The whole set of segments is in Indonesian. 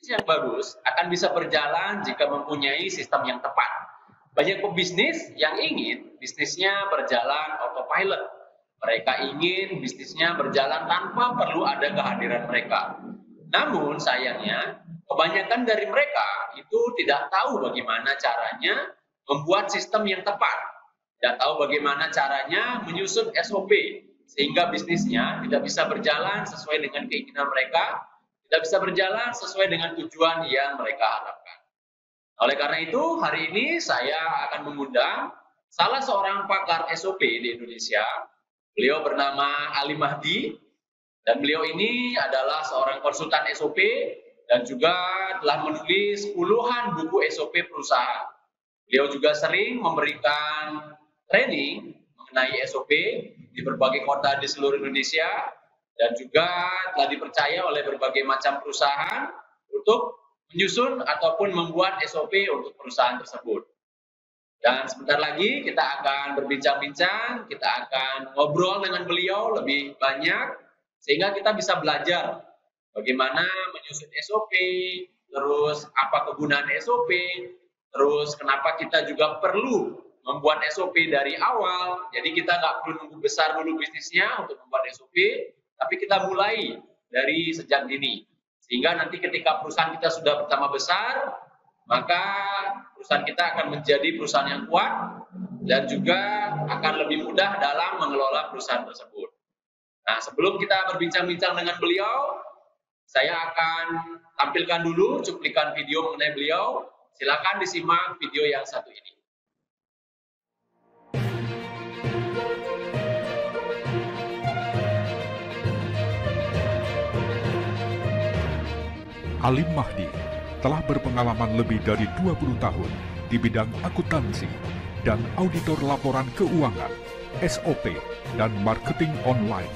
yang bagus akan bisa berjalan jika mempunyai sistem yang tepat. Banyak pebisnis yang ingin bisnisnya berjalan autopilot. Mereka ingin bisnisnya berjalan tanpa perlu ada kehadiran mereka. Namun sayangnya, kebanyakan dari mereka itu tidak tahu bagaimana caranya membuat sistem yang tepat. Tidak tahu bagaimana caranya menyusun SOP, sehingga bisnisnya tidak bisa berjalan sesuai dengan keinginan mereka, tidak bisa berjalan sesuai dengan tujuan yang mereka harapkan. Oleh karena itu, hari ini saya akan mengundang salah seorang pakar SOP di Indonesia. Beliau bernama Ali Mahdi, dan beliau ini adalah seorang konsultan SOP dan juga telah menulis puluhan buku SOP perusahaan. Beliau juga sering memberikan training mengenai SOP di berbagai kota di seluruh Indonesia dan juga telah dipercaya oleh berbagai macam perusahaan untuk menyusun ataupun membuat SOP untuk perusahaan tersebut. Dan sebentar lagi kita akan berbincang-bincang, kita akan ngobrol dengan beliau lebih banyak, sehingga kita bisa belajar bagaimana menyusun SOP, terus apa kegunaan SOP, terus kenapa kita juga perlu membuat SOP dari awal. Jadi kita nggak perlu nunggu besar dulu bisnisnya untuk membuat SOP, tapi kita mulai dari sejak dini. Sehingga nanti ketika perusahaan kita sudah bertambah besar, maka perusahaan kita akan menjadi perusahaan yang kuat dan juga akan lebih mudah dalam mengelola perusahaan tersebut. Nah, sebelum kita berbincang-bincang dengan beliau, saya akan tampilkan dulu cuplikan video mengenai beliau. Silakan disimak video yang satu ini. Ali Mahdi telah berpengalaman lebih dari 20 tahun di bidang akuntansi dan auditor laporan keuangan, SOP, dan marketing online.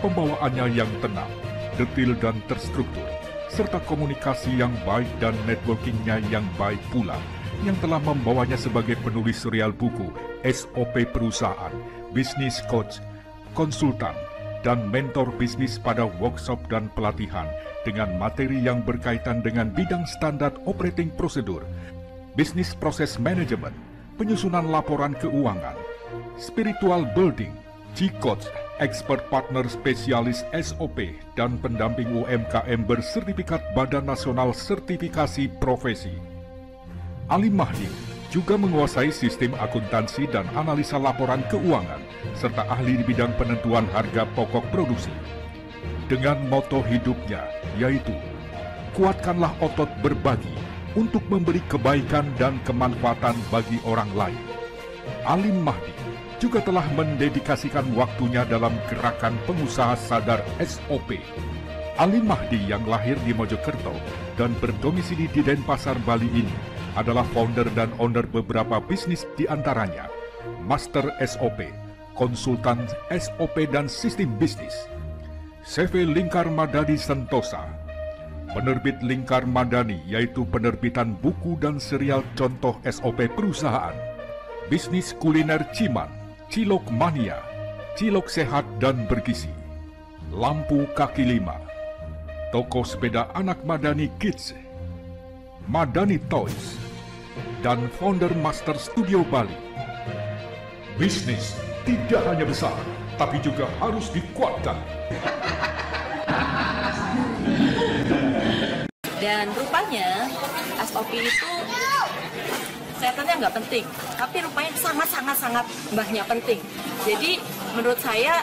Pembawaannya yang tenang, detail dan terstruktur, serta komunikasi yang baik dan networkingnya yang baik pula, yang telah membawanya sebagai penulis serial buku SOP perusahaan, bisnis coach, konsultan, dan mentor bisnis pada workshop dan pelatihan dengan materi yang berkaitan dengan bidang standar operating prosedur, bisnis proses manajemen, penyusunan laporan keuangan, spiritual building, G-Coach, expert partner spesialis SOP, dan pendamping UMKM bersertifikat Badan Nasional Sertifikasi Profesi. Ali Mahdi juga menguasai sistem akuntansi dan analisa laporan keuangan, serta ahli di bidang penentuan harga pokok produksi. Dengan moto hidupnya, yaitu kuatkanlah otot berbagi untuk memberi kebaikan dan kemanfaatan bagi orang lain. Ali Mahdi juga telah mendedikasikan waktunya dalam gerakan pengusaha sadar SOP. Ali Mahdi yang lahir di Mojokerto dan berdomisili di Denpasar, Bali ini adalah founder dan owner beberapa bisnis, di antaranya Master SOP, konsultan SOP dan sistem bisnis, CV Lingkar Madani Sentosa, penerbit Lingkar Madani yaitu penerbitan buku dan serial contoh SOP perusahaan, bisnis kuliner Ciman, Cilok Mania, Cilok Sehat dan Bergizi, Lampu Kaki Lima, toko sepeda anak Madani Kids, Madani Toys, dan founder Master Studio Bali. Bisnis tidak hanya besar, tapi juga harus dikuatkan. Dan rupanya SOP itu kelihatannya nggak penting, tapi rupanya sangat banyak penting. Jadi menurut saya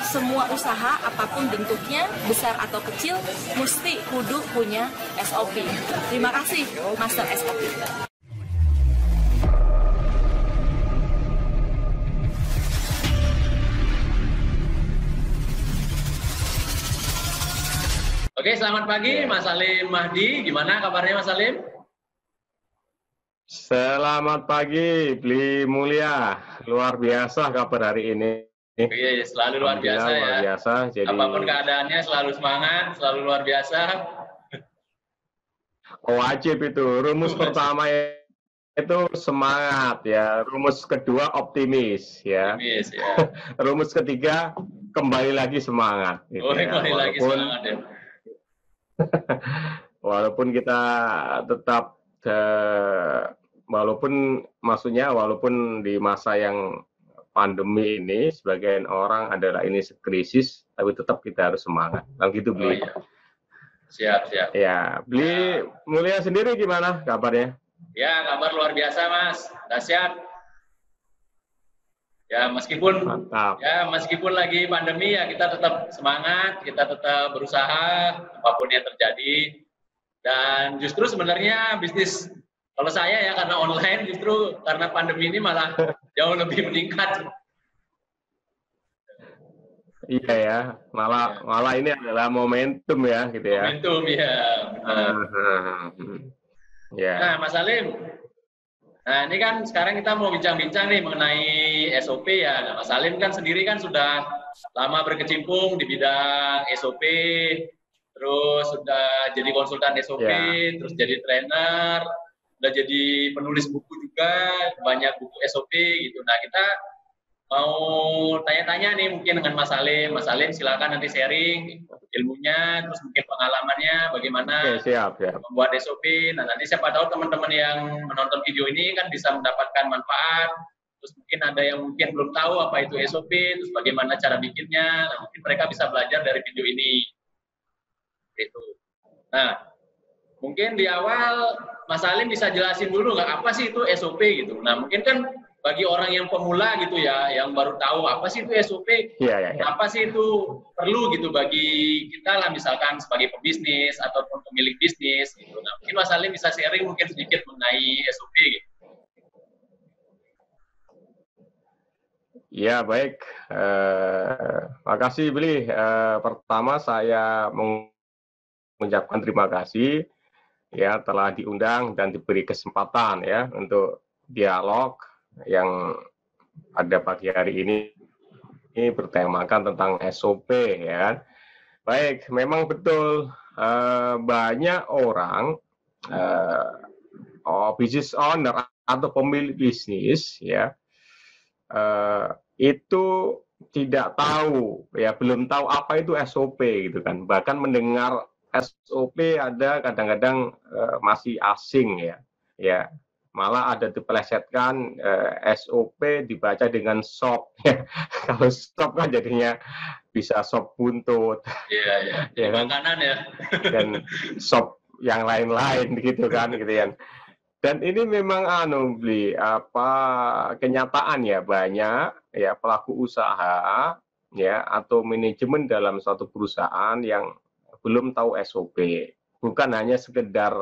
semua usaha apapun bentuknya, besar atau kecil, mesti kudu punya SOP. Terima kasih Master SOP. Oke, selamat pagi Mas Alim Mahdi. Gimana kabarnya Mas Alim? Selamat pagi, Bli Mulia. Luar biasa kabar hari ini. Iya, selalu luar biasa ya. Luar biasa. Jadi, apapun keadaannya selalu semangat, selalu luar biasa. Wajib itu. Rumus pertama itu semangat ya. Rumus kedua optimis ya. Optimis ya. Rumus ketiga kembali lagi semangat. Gitu, Kembali lagi semangat ya. Walaupun kita tetap walaupun di masa yang pandemi ini sebagian orang adalah ini krisis, tapi tetap kita harus semangat. Nah, gitu, Oh Bli. iya, siap. Ya, Bli Mulia sendiri gimana kabarnya? Ya, kabar luar biasa, Mas. Dahsyat. Ya, Mantap. meskipun lagi pandemi ya kita tetap semangat, kita tetap berusaha apapun yang terjadi. Dan justru sebenarnya bisnis kalau saya ya karena online justru karena pandemi ini malah jauh lebih meningkat. Iya ya, malah ini adalah momentum ya, gitu ya. Momentum ya, benar. Ya. Nah, Mas Salim, nah ini kan sekarang kita mau bincang-bincang nih mengenai SOP ya. Nah, Mas Salim kan sendiri kan sudah lama berkecimpung di bidang SOP, terus sudah jadi konsultan SOP, terus jadi trainer, udah jadi penulis buku juga, banyak buku SOP gitu. Nah, kita mau tanya-tanya nih mungkin dengan Mas Salim. Mas Salim silakan nanti sharing ilmunya, terus mungkin pengalamannya bagaimana siap. membuat SOP. Nah, nanti siapa tahu teman-teman yang menonton video ini kan bisa mendapatkan manfaat. Terus mungkin ada yang mungkin belum tahu apa itu SOP, terus bagaimana cara bikinnya. Nah, mungkin mereka bisa belajar dari video ini. Itu. Nah, mungkin di awal Mas Salim bisa jelasin dulu nggak apa sih itu SOP gitu. Nah, mungkin kan bagi orang yang pemula gitu ya, yang baru tahu apa sih itu SOP, apa sih itu perlu gitu bagi kita lah misalkan sebagai pebisnis ataupun pemilik bisnis gitu. Nah, mungkin Mas Salim bisa sharing mungkin sedikit mengenai SOP gitu. Ya, baik. Makasih, Bli. Pertama saya mengucapkan terima kasih ya telah diundang dan diberi kesempatan ya untuk dialog yang pada pagi hari ini bertemakan tentang SOP ya kan. Baik, memang betul banyak orang business owner atau pemilik bisnis ya itu tidak tahu ya, belum tahu apa itu SOP gitu kan. Bahkan mendengar SOP ada kadang-kadang masih asing ya malah ada dipelesetkan SOP dibaca dengan sop ya. Kalau sop kan jadinya bisa sop buntut ya kan? Makanan ya dan sop yang lain-lain gitu kan. Dan ini memang Bli, kenyataan ya, banyak ya pelaku usaha ya atau manajemen dalam suatu perusahaan yang belum tahu SOP. Bukan hanya sekedar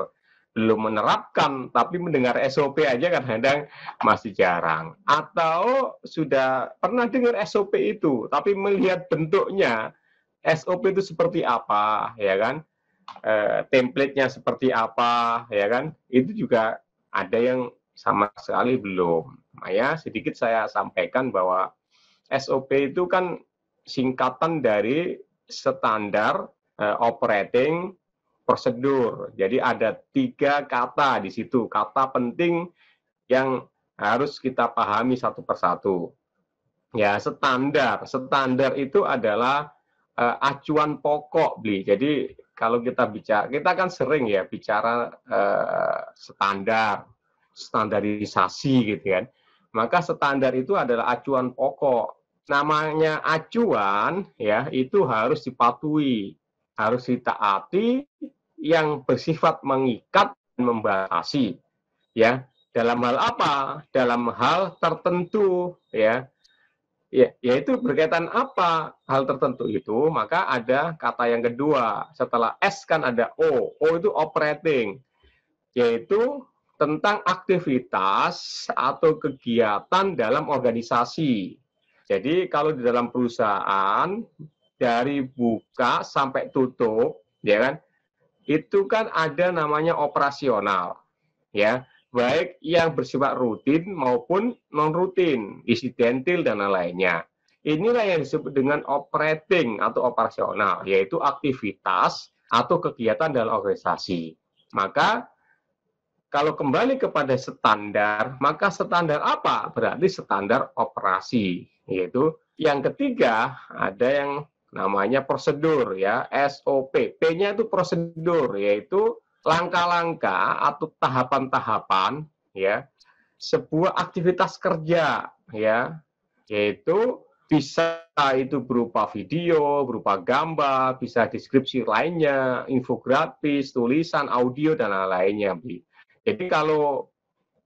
belum menerapkan, tapi mendengar SOP aja kadang-kadang masih jarang. Atau sudah pernah dengar SOP itu, tapi melihat bentuknya SOP itu seperti apa, ya kan? Template-nya seperti apa, ya kan? Itu juga ada yang sama sekali belum. Ya, sedikit saya sampaikan bahwa SOP itu kan singkatan dari standar operating prosedur. Jadi ada 3 kata di situ, kata penting yang harus kita pahami satu persatu. Ya, standar. Standar itu adalah acuan pokok, Bli. Jadi kalau kita kan sering ya bicara standarisasi gitu kan. Maka standar itu adalah acuan pokok. Namanya acuan ya itu harus dipatuhi, harus ditaati, yang bersifat mengikat dan membatasi ya. Dalam hal apa? Dalam hal tertentu ya. Yaitu berkaitan apa hal tertentu itu, maka ada kata yang kedua. Setelah S kan ada O. O itu operating, yaitu tentang aktivitas atau kegiatan dalam organisasi. Jadi kalau di dalam perusahaan dari buka sampai tutup, ya kan, itu kan ada namanya operasional, ya, baik yang bersifat rutin maupun non rutin, insidentil dan lainnya. Inilah yang disebut dengan operating atau operasional, yaitu aktivitas atau kegiatan dalam organisasi. Maka kalau kembali kepada standar, maka standar apa? Berarti standar operasi, yaitu yang ketiga ada yang namanya prosedur ya, SOP. P-nya itu prosedur, yaitu langkah-langkah atau tahapan-tahapan ya sebuah aktivitas kerja ya, yaitu bisa itu berupa video, berupa gambar, bisa deskripsi lainnya, infografis, tulisan, audio dan lain-lainnya. Jadi kalau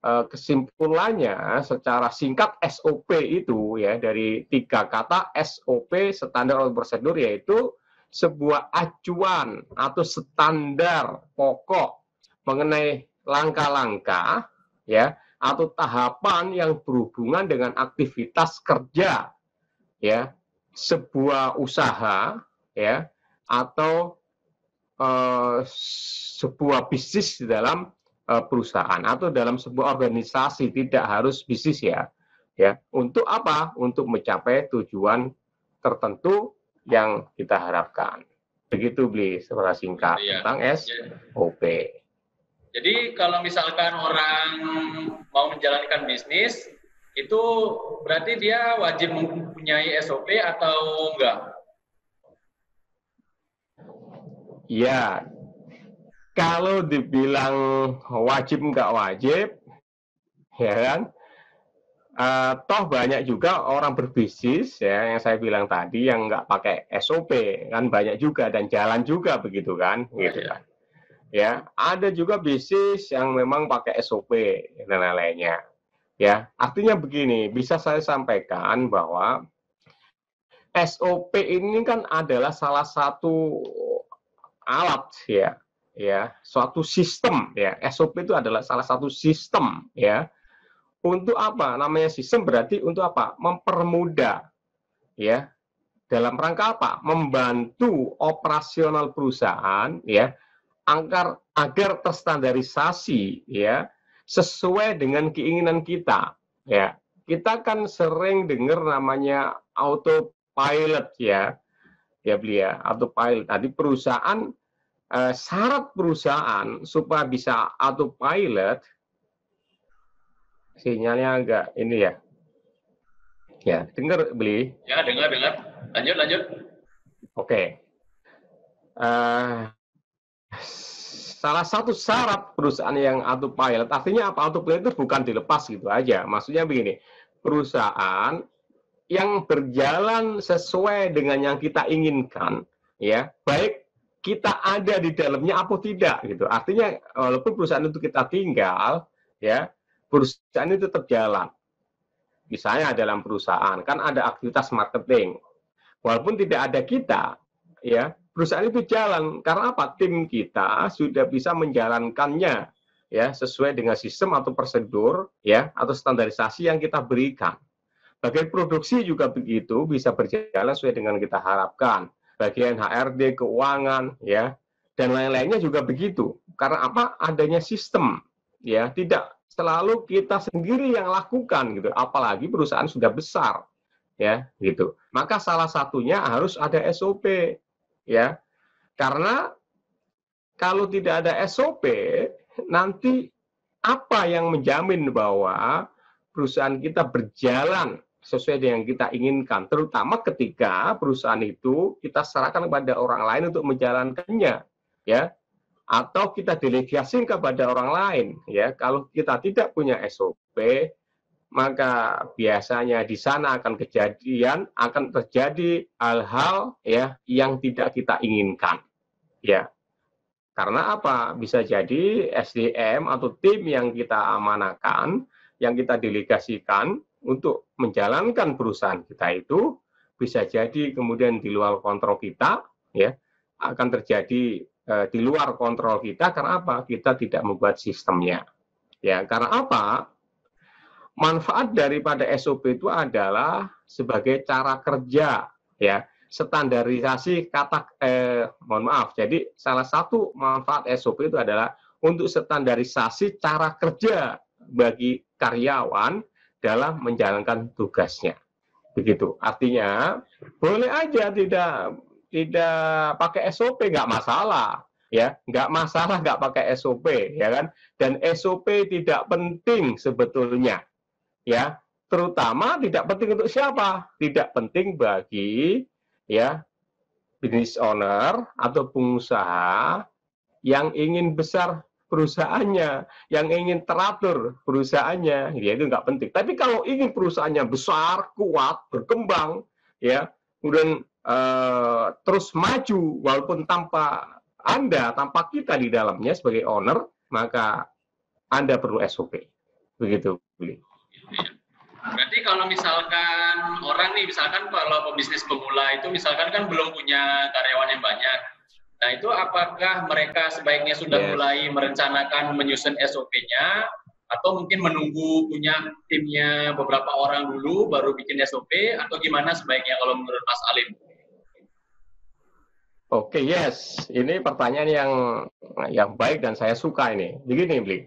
kesimpulannya secara singkat SOP itu ya dari 3 kata SOP, standar atau prosedur, yaitu sebuah acuan atau standar pokok mengenai langkah-langkah ya atau tahapan yang berhubungan dengan aktivitas kerja ya sebuah usaha ya atau sebuah bisnis di dalam perusahaan atau dalam sebuah organisasi, tidak harus bisnis ya. Ya, untuk apa? Untuk mencapai tujuan tertentu yang kita harapkan. Begitu Bli, secara singkat tentang SOP. Jadi kalau misalkan orang mau menjalankan bisnis, itu berarti dia wajib mempunyai SOP atau enggak? Ya, kalau dibilang wajib nggak wajib, ya kan? Toh banyak juga orang berbisnis ya yang saya bilang tadi yang nggak pakai SOP kan, banyak juga dan jalan juga begitu kan, gitu kan? Ya, ada juga bisnis yang memang pakai SOP dan lain-lainnya. Ya, artinya begini, bisa saya sampaikan bahwa SOP ini kan adalah salah satu alat ya, suatu sistem ya. SOP itu adalah salah satu sistem ya. Untuk apa? Namanya sistem berarti untuk apa? Mempermudah ya. Dalam rangka apa? Membantu operasional perusahaan ya agar terstandarisasi ya sesuai dengan keinginan kita ya. Kita kan sering dengar namanya autopilot ya Beli ya, autopilot. Tadi perusahaan syarat perusahaan supaya bisa autopilot, sinyalnya agak ini ya. Ya, dengar Beli? Ya, dengar. Lanjut. Oke. Salah satu syarat perusahaan yang autopilot, artinya apa? Autopilot itu bukan dilepas gitu aja. Maksudnya begini, perusahaan yang berjalan sesuai dengan yang kita inginkan, ya, baik kita ada di dalamnya apa tidak, gitu. Artinya, walaupun perusahaan itu kita tinggal, ya, perusahaan itu tetap jalan. Misalnya dalam perusahaan, kan ada aktivitas marketing. Walaupun tidak ada kita, ya, perusahaan itu jalan. Karena apa? Tim kita sudah bisa menjalankannya, ya, sesuai dengan sistem atau prosedur, ya, atau standarisasi yang kita berikan. Bagian produksi juga begitu, bisa berjalan sesuai dengan kita harapkan. Bagian HRD, keuangan, ya, dan lain-lainnya juga begitu. Karena apa? Adanya sistem, ya, tidak selalu kita sendiri yang lakukan, gitu. Apalagi perusahaan sudah besar, ya, gitu. Maka salah satunya harus ada SOP, ya. Karena kalau tidak ada SOP, nanti apa yang menjamin bahwa perusahaan kita berjalan sesuai dengan kita inginkan, terutama ketika perusahaan itu kita serahkan kepada orang lain untuk menjalankannya, ya, atau kita delegasikan kepada orang lain, ya. Kalau kita tidak punya SOP, maka biasanya di sana akan terjadi hal-hal ya yang tidak kita inginkan, ya. Karena apa? Bisa jadi SDM atau tim yang kita amanahkan, yang kita delegasikan untuk menjalankan perusahaan kita itu bisa jadi kemudian di luar kontrol kita, ya, akan terjadi di luar kontrol kita. Karena apa? Kita tidak membuat sistemnya, ya. Karena apa? Manfaat daripada SOP itu adalah sebagai cara kerja, ya, standarisasi jadi salah satu manfaat SOP itu adalah untuk standarisasi cara kerja bagi karyawan dalam menjalankan tugasnya. Begitu. Artinya boleh aja tidak pakai SOP, nggak masalah, ya, nggak masalah nggak pakai SOP, ya kan. Dan SOP tidak penting sebetulnya, ya, terutama tidak penting untuk siapa? Tidak penting bagi, ya, business owner atau pengusaha yang ingin besar perusahaannya, yang ingin teratur perusahaannya, ya itu nggak penting. Tapi kalau ingin perusahaannya besar, kuat, berkembang, ya, kemudian terus maju walaupun tanpa Anda, tanpa kita di dalamnya sebagai owner, maka Anda perlu SOP. Begitu. Berarti kalau misalkan orang nih, misalkan kalau pebisnis pemula itu misalkan kan belum punya karyawan yang banyak. Nah itu apakah mereka sebaiknya sudah mulai merencanakan menyusun SOP-nya atau mungkin menunggu punya timnya beberapa orang dulu baru bikin SOP atau gimana sebaiknya kalau menurut Mas Alim? Oke, yes. Ini pertanyaan yang baik dan saya suka ini. Begini, Bli.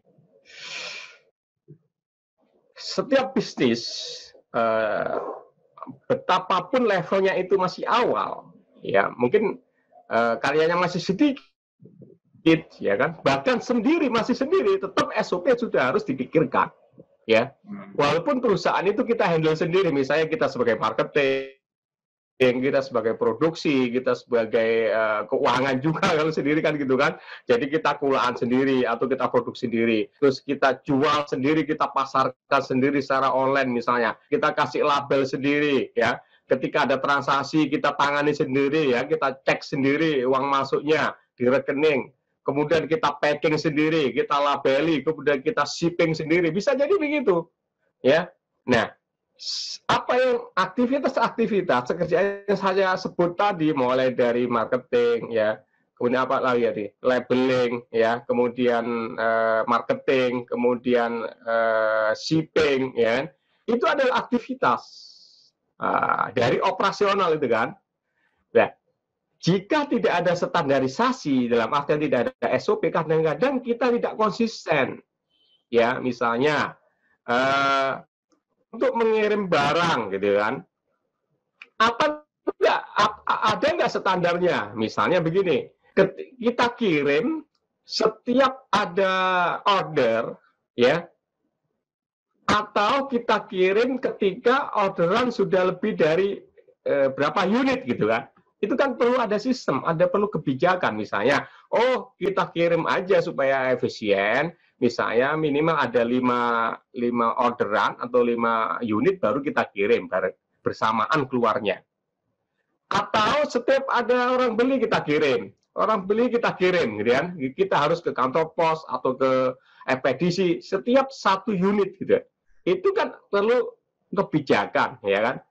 Setiap bisnis, betapapun levelnya itu masih awal, ya mungkin karyanya masih sedikit, ya kan? Bahkan masih sendiri, tetap SOP sudah harus dipikirkan, ya. Walaupun perusahaan itu kita handle sendiri, misalnya kita sebagai marketing, kita sebagai produksi, kita sebagai keuangan juga kalau sendiri kan gitu kan. Jadi kita kulaan sendiri atau kita produksi sendiri. Terus kita jual sendiri, kita pasarkan sendiri secara online misalnya. Kita kasih label sendiri ya. Ketika ada transaksi kita tangani sendiri ya, kita cek sendiri uang masuknya di rekening. Kemudian kita packing sendiri, kita labeli, kemudian kita shipping sendiri. Bisa jadi begitu. Ya. Nah, apa yang aktivitas kerjaan yang saya sebut tadi mulai dari marketing ya, kemudian apa lagi ya, labeling ya, kemudian marketing, kemudian shipping ya, itu adalah aktivitas dari operasional itu kan. Nah, jika tidak ada standarisasi dalam artian tidak ada SOP, kadang-kadang kita tidak konsisten ya, misalnya untuk mengirim barang gitu kan, ada nggak standarnya? Misalnya begini, kita kirim setiap ada order ya, atau kita kirim ketika orderan sudah lebih dari berapa unit gitu kan. Itu kan perlu ada sistem, perlu kebijakan misalnya. Oh, kita kirim aja supaya efisien. Misalnya minimal ada 5 orderan atau 5 unit baru kita kirim bersamaan keluarnya. Atau setiap ada orang beli kita kirim. Orang beli kita kirim, gitu kan. Kita harus ke kantor pos atau ke ekspedisi setiap 1 unit gitu. Itu kan perlu kebijakan, ya kan.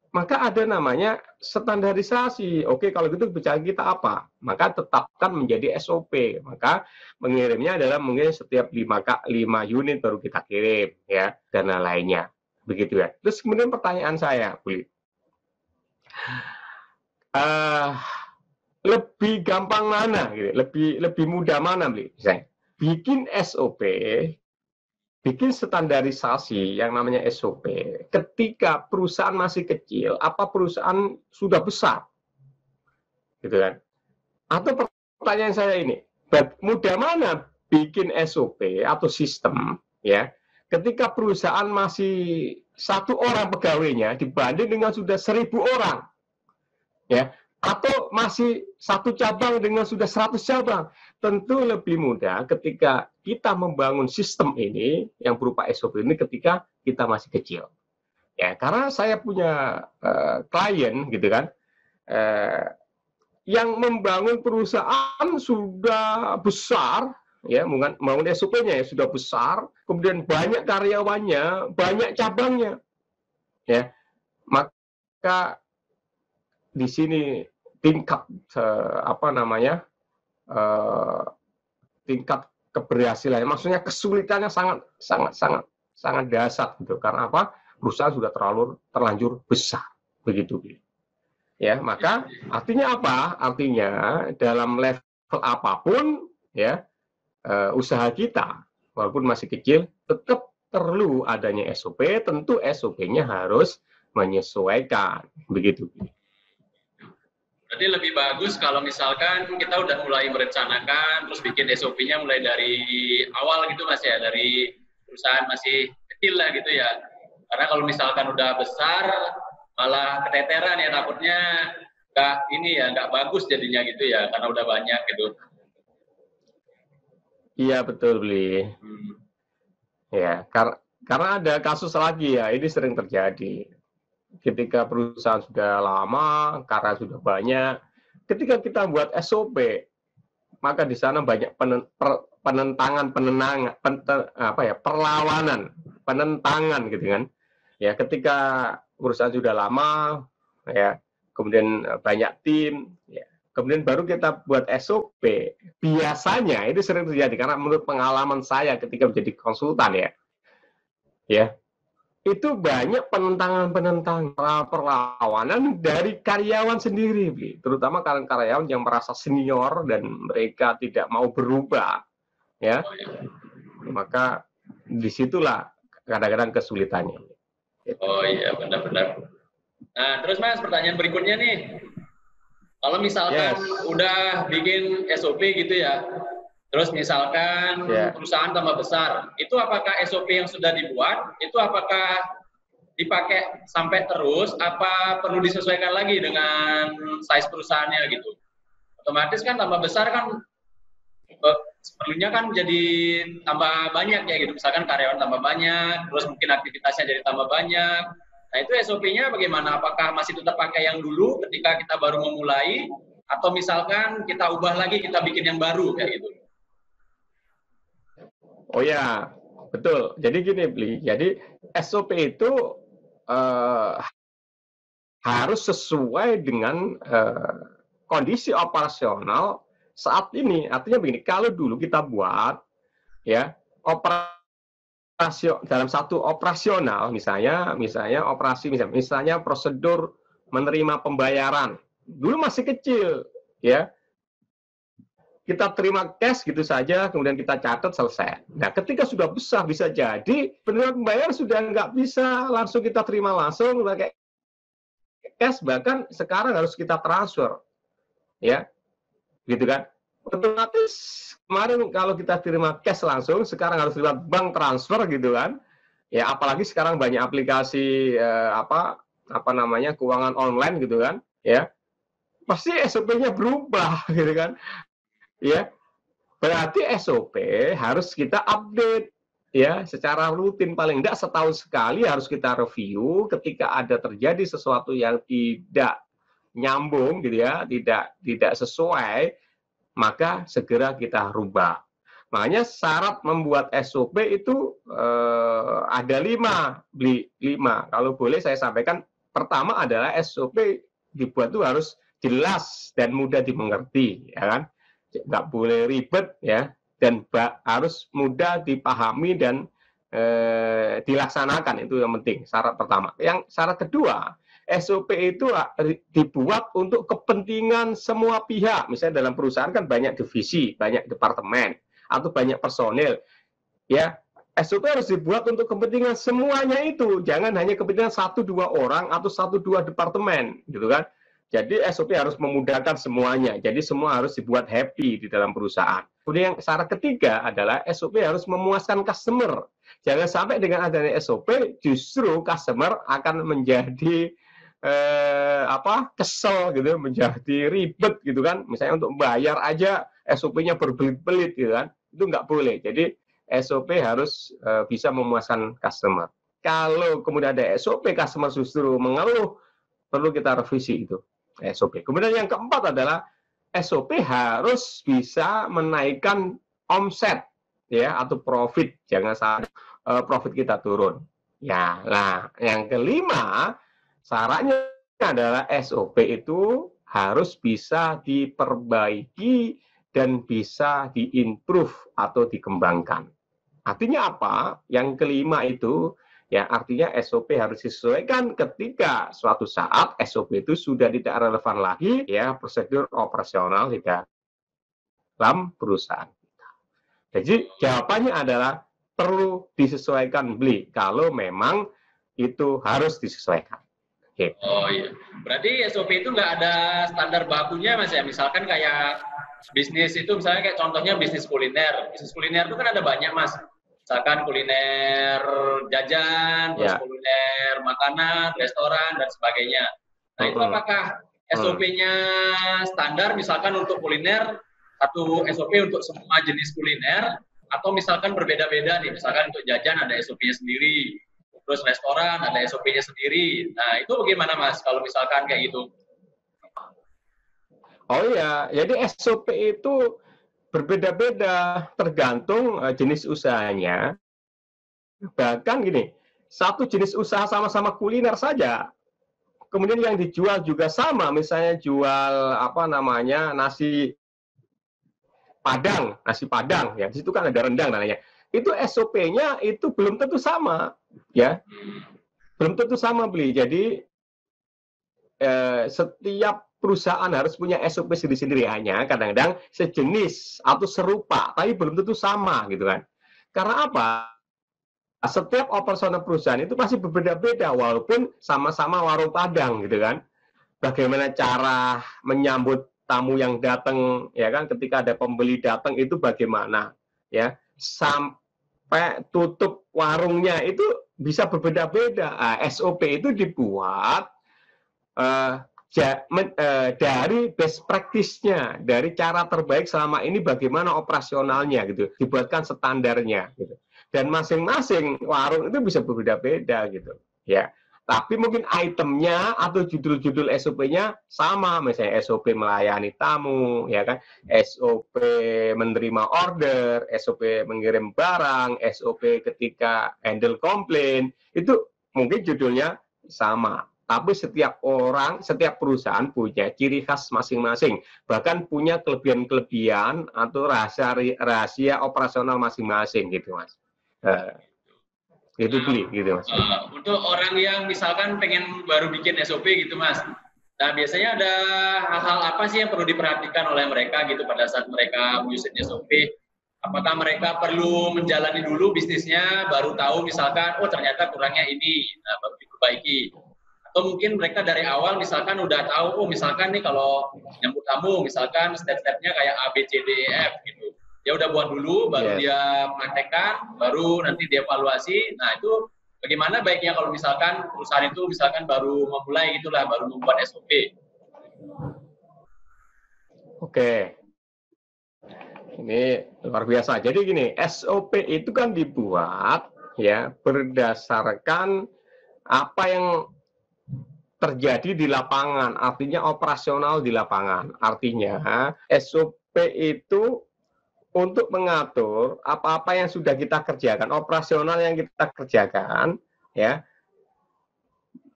Maka ada namanya standarisasi. Oke, kalau gitu kebijakan kita apa? Maka tetapkan menjadi SOP. Maka mengirimnya adalah mungkin setiap 5 unit baru kita kirim ya, dan lainnya. Begitu ya. Terus kemudian pertanyaan saya, Bu. Lebih gampang mana gitu? Lebih mudah mana, Bu? Misalnya, bikin SOP, bikin standarisasi yang namanya SOP ketika perusahaan masih kecil, apa perusahaan sudah besar, gitu kan? Atau pertanyaan saya ini, mudah mana bikin SOP atau sistem, ya, ketika perusahaan masih 1 orang pegawainya dibanding dengan sudah 1.000 orang, ya, atau masih 1 cabang dengan sudah 100 cabang. Tentu lebih mudah ketika kita membangun sistem ini yang berupa SOP ini ketika kita masih kecil. Ya, karena saya punya klien gitu kan, yang membangun perusahaan sudah besar, ya, membangun SOP-nya ya sudah besar, kemudian banyak karyawannya, banyak cabangnya, ya, maka di sini tingkat tingkat keberhasilan, maksudnya kesulitannya sangat dasar gitu. Karena apa? Perusahaan sudah terlanjur besar, begitu. Ya, maka artinya apa? Artinya dalam level apapun ya, usaha kita walaupun masih kecil tetap perlu adanya SOP. Tentu SOP-nya harus menyesuaikan, begitu. Berarti lebih bagus kalau misalkan kita udah mulai merencanakan, terus bikin SOP-nya mulai dari awal gitu Mas ya, dari perusahaan masih kecil lah gitu ya. Karena kalau misalkan udah besar, malah keteteran ya takutnya nggak bagus jadinya gitu ya, karena udah banyak gitu. Iya betul, Bli. Ya, karena ada kasus lagi ya, ini sering terjadi. Ketika perusahaan sudah lama, karena sudah banyak, ketika kita buat SOP, maka di sana banyak perlawanan, penentangan gitu kan. Ya, ketika perusahaan sudah lama, ya, kemudian banyak tim, ya, kemudian baru kita buat SOP. Biasanya itu sering terjadi karena menurut pengalaman saya ketika menjadi konsultan ya, itu banyak penentangan perlawanan dari karyawan sendiri, terutama karyawan yang merasa senior dan mereka tidak mau berubah, ya. Maka disitulah kadang-kadang kesulitannya. Oh iya, benar-benar. Nah, terus Mas, pertanyaan berikutnya nih. Kalau misalkan udah bikin SOP gitu ya, terus misalkan perusahaan tambah besar, itu apakah SOP yang sudah dibuat, itu apakah dipakai sampai terus, apa perlu disesuaikan lagi dengan size perusahaannya gitu? Otomatis kan tambah besar kan, perlunya kan jadi tambah banyak ya gitu, misalkan karyawan tambah banyak, terus mungkin aktivitasnya jadi tambah banyak. Nah itu SOP-nya bagaimana? Apakah masih tetap pakai yang dulu ketika kita baru memulai, atau misalkan kita ubah lagi, kita bikin yang baru kayak gitu? Oh ya, betul. Jadi gini, Bli. Jadi SOP itu harus sesuai dengan kondisi operasional saat ini. Artinya begini, kalau dulu kita buat ya dalam satu operasional, misalnya prosedur menerima pembayaran. Dulu masih kecil, ya. Kita terima cash gitu saja, kemudian kita catat, selesai. Nah, ketika sudah besar, bisa jadi penerima pembayaran sudah nggak bisa langsung kita terima langsung pakai cash, bahkan sekarang harus kita transfer, ya, gitu kan? Otomatis kemarin kalau kita terima cash langsung, sekarang harus lewat bank transfer gitu kan? Ya, apalagi sekarang banyak aplikasi keuangan online gitu kan? Ya, pasti SOP-nya berubah gitu kan? Ya, berarti SOP harus kita update ya secara rutin, paling tidak setahun sekali harus kita review. Ketika ada terjadi sesuatu yang tidak nyambung gitu ya, tidak sesuai, maka segera kita rubah. Makanya syarat membuat SOP itu ada 5. Kalau boleh saya sampaikan, pertama adalah SOP dibuat itu harus jelas dan mudah dimengerti, ya kan? Nggak boleh ribet ya, dan harus mudah dipahami dan dilaksanakan, itu yang penting, syarat pertama. Yang syarat kedua, SOP itu dibuat untuk kepentingan semua pihak. Misalnya dalam perusahaan kan banyak divisi, banyak departemen, atau banyak personil. Ya, SOP harus dibuat untuk kepentingan semuanya itu. Jangan hanya kepentingan 1-2 orang atau 1-2 departemen, gitu kan? Jadi SOP harus memudahkan semuanya. Jadi semua harus dibuat happy di dalam perusahaan. Kemudian yang syarat ketiga adalah SOP harus memuaskan customer. Jangan sampai dengan adanya SOP justru customer akan menjadi kesel gitu, menjadi ribet gitu kan. Misalnya untuk bayar aja SOP-nya berbelit-belit gitu kan. Itu nggak boleh. Jadi SOP harus bisa memuaskan customer. Kalau kemudian ada SOP customer justru mengeluh, perlu kita revisi itu SOP. Kemudian yang keempat adalah SOP harus bisa menaikkan omset ya atau profit. Jangan sampai profit kita turun. Ya, nah yang kelima syaratnya adalah SOP itu harus bisa diperbaiki dan bisa diimprove atau dikembangkan. Artinya apa? Yang kelima itu ya, artinya SOP harus disesuaikan ketika suatu saat SOP itu sudah tidak relevan lagi ya prosedur operasional di dalam perusahaan. Jadi jawabannya adalah perlu disesuaikan, Bli, kalau memang itu harus disesuaikan. Okay. Oh iya, berarti SOP itu nggak ada standar bakunya, Mas ya? Misalkan kayak bisnis itu, misalnya kayak contohnya bisnis kuliner. Bisnis kuliner itu kan ada banyak, Mas. Misalkan kuliner jajan, terus kuliner makanan, restoran, dan sebagainya. Nah, itu apakah SOP-nya standar misalkan untuk kuliner, satu SOP untuk semua jenis kuliner, atau misalkan berbeda-beda nih, misalkan untuk jajan ada SOP-nya sendiri, terus restoran ada SOP-nya sendiri. Nah, itu bagaimana Mas kalau misalkan kayak gitu? Oh iya, jadi SOP itu berbeda-beda tergantung jenis usahanya. Bahkan gini, satu jenis usaha sama-sama kuliner saja, kemudian yang dijual juga sama, misalnya jual apa namanya nasi Padang, ya di situ kan ada rendang namanya. Itu SOP-nya itu belum tentu sama, ya, belum tentu sama beli. Jadi setiap perusahaan harus punya SOP sendiri-sendiri, hanya kadang-kadang sejenis atau serupa, tapi belum tentu sama gitu kan. Karena apa? Setiap operasional perusahaan itu pasti berbeda-beda, walaupun sama-sama warung Padang gitu kan. Bagaimana cara menyambut tamu yang datang, ya kan, ketika ada pembeli datang itu bagaimana, ya, sampai tutup warungnya itu bisa berbeda-beda. SOP itu dibuat dari best practice-nya, dari cara terbaik selama ini bagaimana operasionalnya gitu, dibuatkan standarnya gitu. Dan masing-masing warung itu bisa berbeda-beda gitu, ya. Tapi mungkin itemnya atau judul-judul SOP-nya sama, misalnya SOP melayani tamu, ya kan, SOP menerima order, SOP mengirim barang, SOP ketika handle komplain, itu mungkin judulnya sama. Tapi setiap orang, setiap perusahaan punya ciri khas masing-masing, bahkan punya kelebihan-kelebihan atau rahasia operasional masing-masing gitu, Mas. Itu beli gitu, Mas. Untuk orang yang misalkan pengen baru bikin SOP gitu Mas, nah biasanya ada hal-hal apa sih yang perlu diperhatikan oleh mereka gitu pada saat mereka menyusun SOP? Apakah mereka perlu menjalani dulu bisnisnya, baru tahu misalkan, oh ternyata kurangnya ini, nah baru diperbaiki. Atau mungkin mereka dari awal misalkan udah tahu, oh misalkan nih kalau nyambut tamu, misalkan step-stepnya kayak A, B, C, D, E, F gitu. Dia udah buat dulu, baru dia praktekkan, baru nanti dia evaluasi. Nah itu bagaimana baiknya kalau misalkan perusahaan itu misalkan baru memulai gitulah, baru membuat SOP. Oke. Ini luar biasa. Jadi gini, SOP itu kan dibuat ya berdasarkan apa yang terjadi di lapangan, artinya operasional di lapangan. Artinya SOP itu untuk mengatur apa-apa yang sudah kita kerjakan, operasional yang kita kerjakan, ya.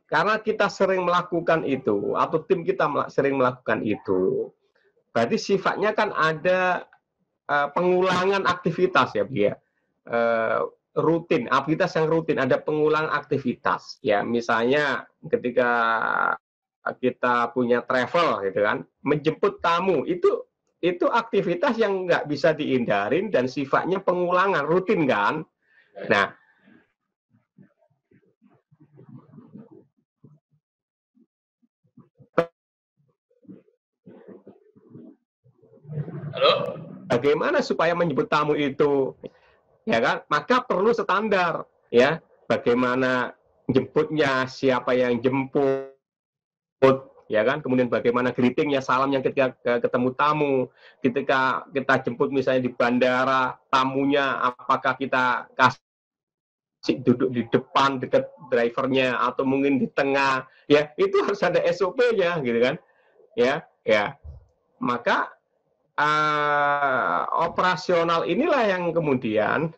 Karena kita sering melakukan itu, atau tim kita sering melakukan itu, berarti sifatnya kan ada pengulangan aktivitas ya, dia. Rutin, aktivitas yang rutin, ada pengulangan aktivitas. Ya, misalnya ketika kita punya travel gitu kan, menjemput tamu itu aktivitas yang nggak bisa dihindarin dan sifatnya pengulangan rutin kan. Nah, halo, bagaimana supaya menjemput tamu itu, ya kan? Maka perlu standar, ya. Bagaimana jemputnya, siapa yang jemput, ya kan, kemudian bagaimana greetingnya, salamnya ketika ketemu tamu, ketika kita jemput misalnya di bandara, tamunya apakah kita kasih duduk di depan dekat drivernya atau mungkin di tengah, ya itu harus ada SOP-nya gitu kan, ya maka operasional inilah yang kemudian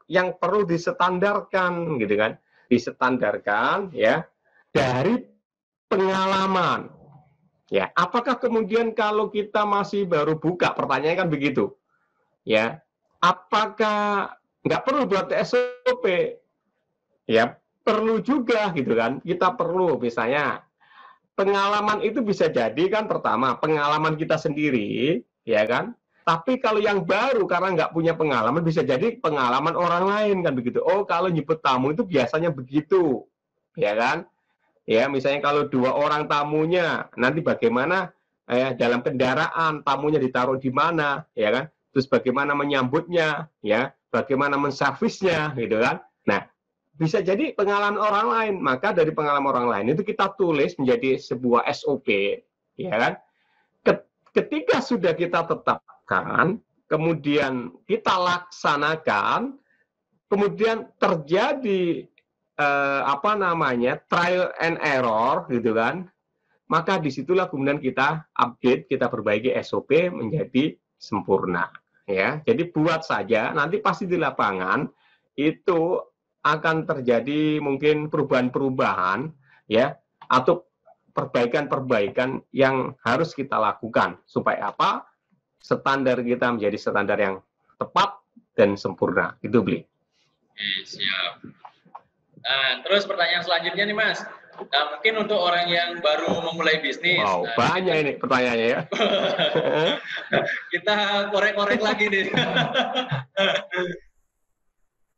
yang perlu distandarkan gitu kan, distandarkan ya dari pengalaman. Ya, apakah kemudian kalau kita masih baru buka, pertanyaannya kan begitu. Ya, apakah nggak perlu buat SOP? Ya, perlu juga gitu kan. Kita perlu misalnya pengalaman itu bisa jadi kan pertama pengalaman kita sendiri, ya kan. Tapi kalau yang baru karena nggak punya pengalaman bisa jadi pengalaman orang lain kan begitu. Oh, kalau nyebut tamu itu biasanya begitu, ya kan? Ya, misalnya kalau 2 orang tamunya, nanti bagaimana dalam kendaraan tamunya ditaruh di mana, ya kan? Terus bagaimana menyambutnya, ya, bagaimana menservisnya, gitu kan? Nah, bisa jadi pengalaman orang lain. Maka dari pengalaman orang lain itu kita tulis menjadi sebuah SOP, ya kan? Ketika sudah kita tetapkan, kemudian kita laksanakan, kemudian terjadi trial and error, gitu kan? Maka disitulah kemudian kita update, kita perbaiki SOP menjadi sempurna. Ya, jadi buat saja, nanti pasti di lapangan itu akan terjadi mungkin perubahan-perubahan, ya, atau perbaikan-perbaikan yang harus kita lakukan supaya apa? Standar kita menjadi standar yang tepat dan sempurna. Itu, Bli. Siap. Nah, terus pertanyaan selanjutnya nih, Mas. Nah, mungkin untuk orang yang baru memulai bisnis. Wow, nah, banyak ini pertanyaannya ya. Kita korek-korek lagi nih.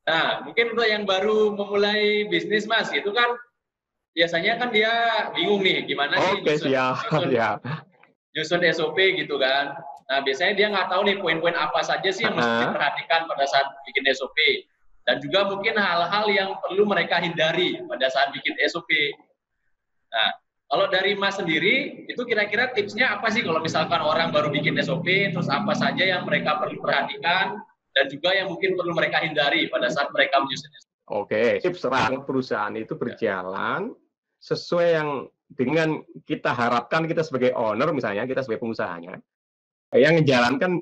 Nah, mungkin untuk yang baru memulai bisnis, Mas, itu kan biasanya kan dia bingung nih, gimana sih nyusun SOP gitu kan. Nah, biasanya dia nggak tahu nih poin-poin apa saja sih yang mesti diperhatikan pada saat bikin SOP. Dan juga mungkin hal-hal yang perlu mereka hindari pada saat bikin SOP. Nah, kalau dari Mas sendiri, itu kira-kira tipsnya apa sih kalau misalkan orang baru bikin SOP, terus apa saja yang mereka perlu perhatikan, dan juga yang mungkin perlu mereka hindari pada saat mereka menyusun SOP? Oke, tips terang perusahaan itu berjalan sesuai yang dengan kita harapkan, kita sebagai owner misalnya, kita sebagai pengusahanya, yang menjalankan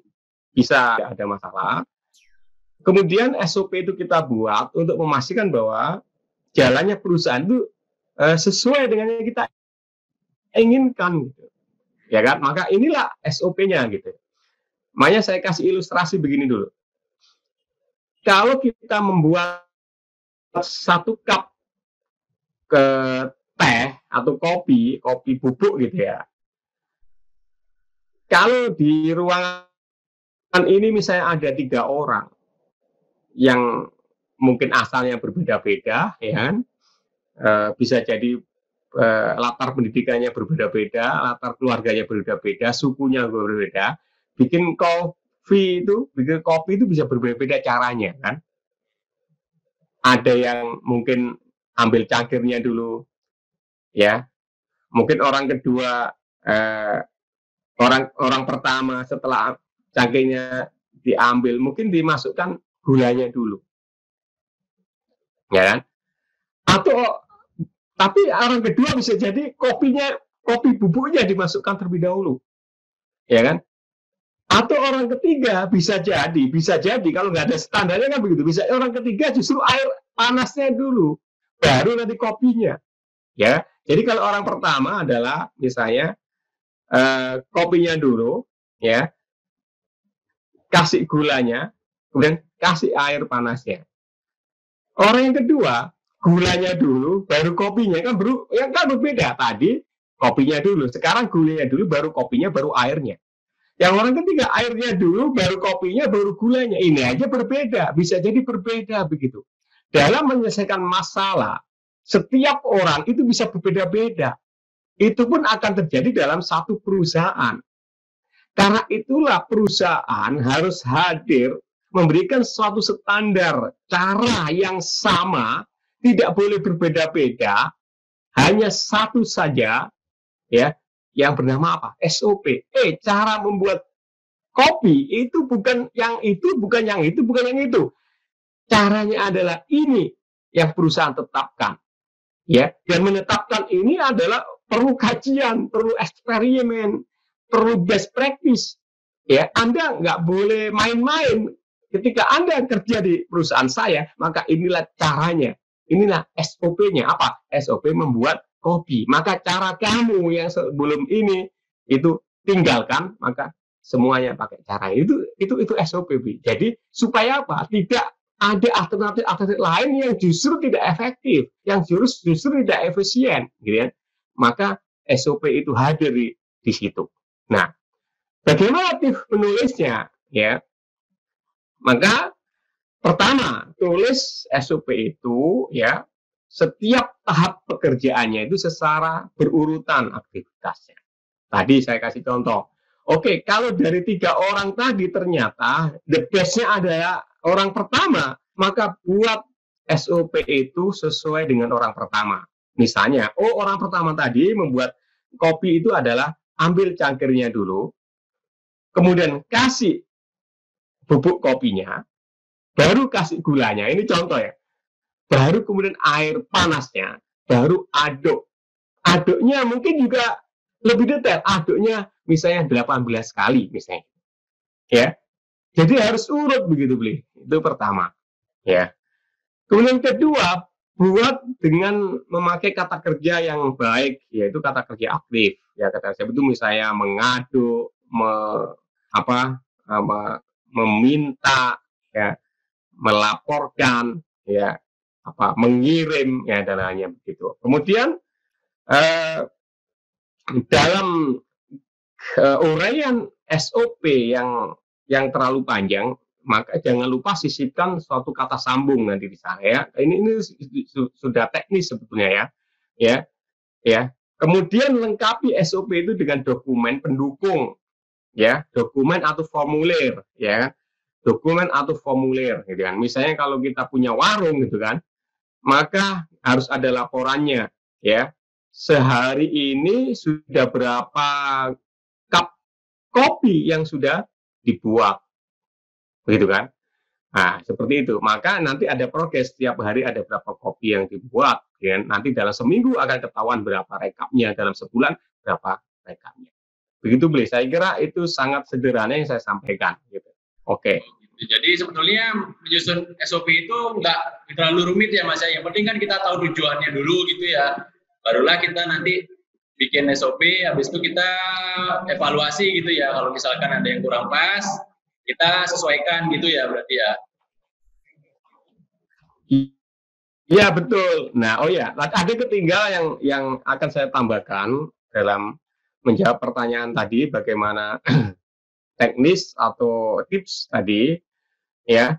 bisa ada masalah. Kemudian SOP itu kita buat untuk memastikan bahwa jalannya perusahaan itu sesuai dengan yang kita inginkan, gitu. Ya kan? Maka inilah SOP-nya gitu. Makanya saya kasih ilustrasi begini dulu. Kalau kita membuat 1 cup ke teh atau kopi bubuk gitu ya. Kalau di ruangan ini misalnya ada 3 orang yang mungkin asalnya berbeda-beda, ya kan? Bisa jadi latar pendidikannya berbeda-beda, latar keluarganya berbeda-beda, sukunya berbeda. Bikin kopi itu bisa berbeda-beda caranya, kan? Ada yang mungkin ambil cangkirnya dulu, ya. Mungkin orang kedua, orang pertama setelah cangkirnya diambil, mungkin dimasukkan gulanya dulu, ya kan? Tapi orang kedua bisa jadi kopi bubuknya dimasukkan terlebih dahulu, ya kan? Atau orang ketiga bisa jadi kalau nggak ada standarnya kan begitu. Bisa orang ketiga justru air panasnya dulu, baru nanti kopinya, ya. Jadi kalau orang pertama adalah misalnya kopinya dulu, ya, kasih gulanya, kemudian kasih air panasnya. Orang yang kedua, gulanya dulu, baru kopinya, kan berbeda. Tadi kopinya dulu, sekarang gulanya dulu, baru kopinya, baru airnya. Yang orang ketiga, airnya dulu, baru kopinya, baru gulanya. Ini aja berbeda, bisa jadi berbeda begitu. Dalam menyelesaikan masalah, setiap orang itu bisa berbeda-beda. Itu pun akan terjadi dalam satu perusahaan. Karena itulah perusahaan harus hadir memberikan suatu standar, cara yang sama, tidak boleh berbeda-beda, hanya satu saja, ya, yang bernama apa? SOP. Cara membuat kopi itu bukan yang itu, bukan yang itu, bukan yang itu. Caranya adalah ini yang perusahaan tetapkan, ya. Dan menetapkan ini adalah perlu kajian, perlu eksperimen, perlu best practice, ya. Anda nggak boleh main-main. Ketika Anda kerja di perusahaan saya, maka inilah caranya, inilah SOP-nya. Apa? SOP membuat kopi. Maka cara kamu yang sebelum ini itu tinggalkan, maka semuanya pakai cara itu SOP. Jadi supaya apa? Tidak ada alternatif lain yang justru tidak efektif, yang justru tidak efisien, gitu ya. Maka SOP itu hadir di situ. Nah, bagaimana tips penulisnya, ya? Maka pertama, tulis SOP itu, ya, setiap tahap pekerjaannya itu secara berurutan aktivitasnya. Tadi saya kasih contoh. Oke, kalau dari 3 orang tadi ternyata the best-nya adalah orang pertama, maka buat SOP itu sesuai dengan orang pertama. Misalnya, orang pertama tadi membuat kopi itu adalah ambil cangkirnya dulu, kemudian kasih bubuk kopinya, baru kasih gulanya. Ini contoh ya. Baru kemudian air panasnya, baru aduk. Aduknya mungkin juga lebih detail. Aduknya misalnya 18 kali misalnya. Ya. Jadi harus urut begitu, Bli. Itu pertama. Ya. Kemudian kedua, buat dengan memakai kata kerja yang baik, yaitu kata kerja aktif. Ya, kata kerja itu misalnya mengaduk, meminta, ya, melaporkan, ya, mengirim, ya, dan lainnya begitu. Kemudian dalam uraian SOP yang terlalu panjang, maka jangan lupa sisipkan suatu kata sambung nanti di sana ya. Ini sudah teknis sebetulnya ya. Kemudian lengkapi SOP itu dengan dokumen pendukung, ya, dokumen atau formulir, ya, dokumen atau formulir, gitu kan. Misalnya kalau kita punya warung, gitu kan, maka harus ada laporannya, ya. Sehari ini sudah berapa cup kopi yang sudah dibuat, begitu kan? Nah, seperti itu. Maka nanti ada progres, setiap hari ada berapa kopi yang dibuat. Ya. Nanti dalam seminggu akan ketahuan berapa rekapnya, dalam sebulan berapa rekapnya. Begitu, Bli. Saya kira itu sangat sederhana yang saya sampaikan. Gitu. Oke. Jadi sebetulnya menyusun SOP itu nggak terlalu rumit ya, Mas. Yang penting kan kita tahu tujuannya dulu gitu ya. Barulah kita nanti bikin SOP, habis itu kita evaluasi gitu ya. Kalau misalkan ada yang kurang pas, kita sesuaikan gitu ya berarti ya. Iya betul. Nah, ada ketinggalan yang akan saya tambahkan dalam menjawab pertanyaan tadi, bagaimana teknis atau tips tadi, ya.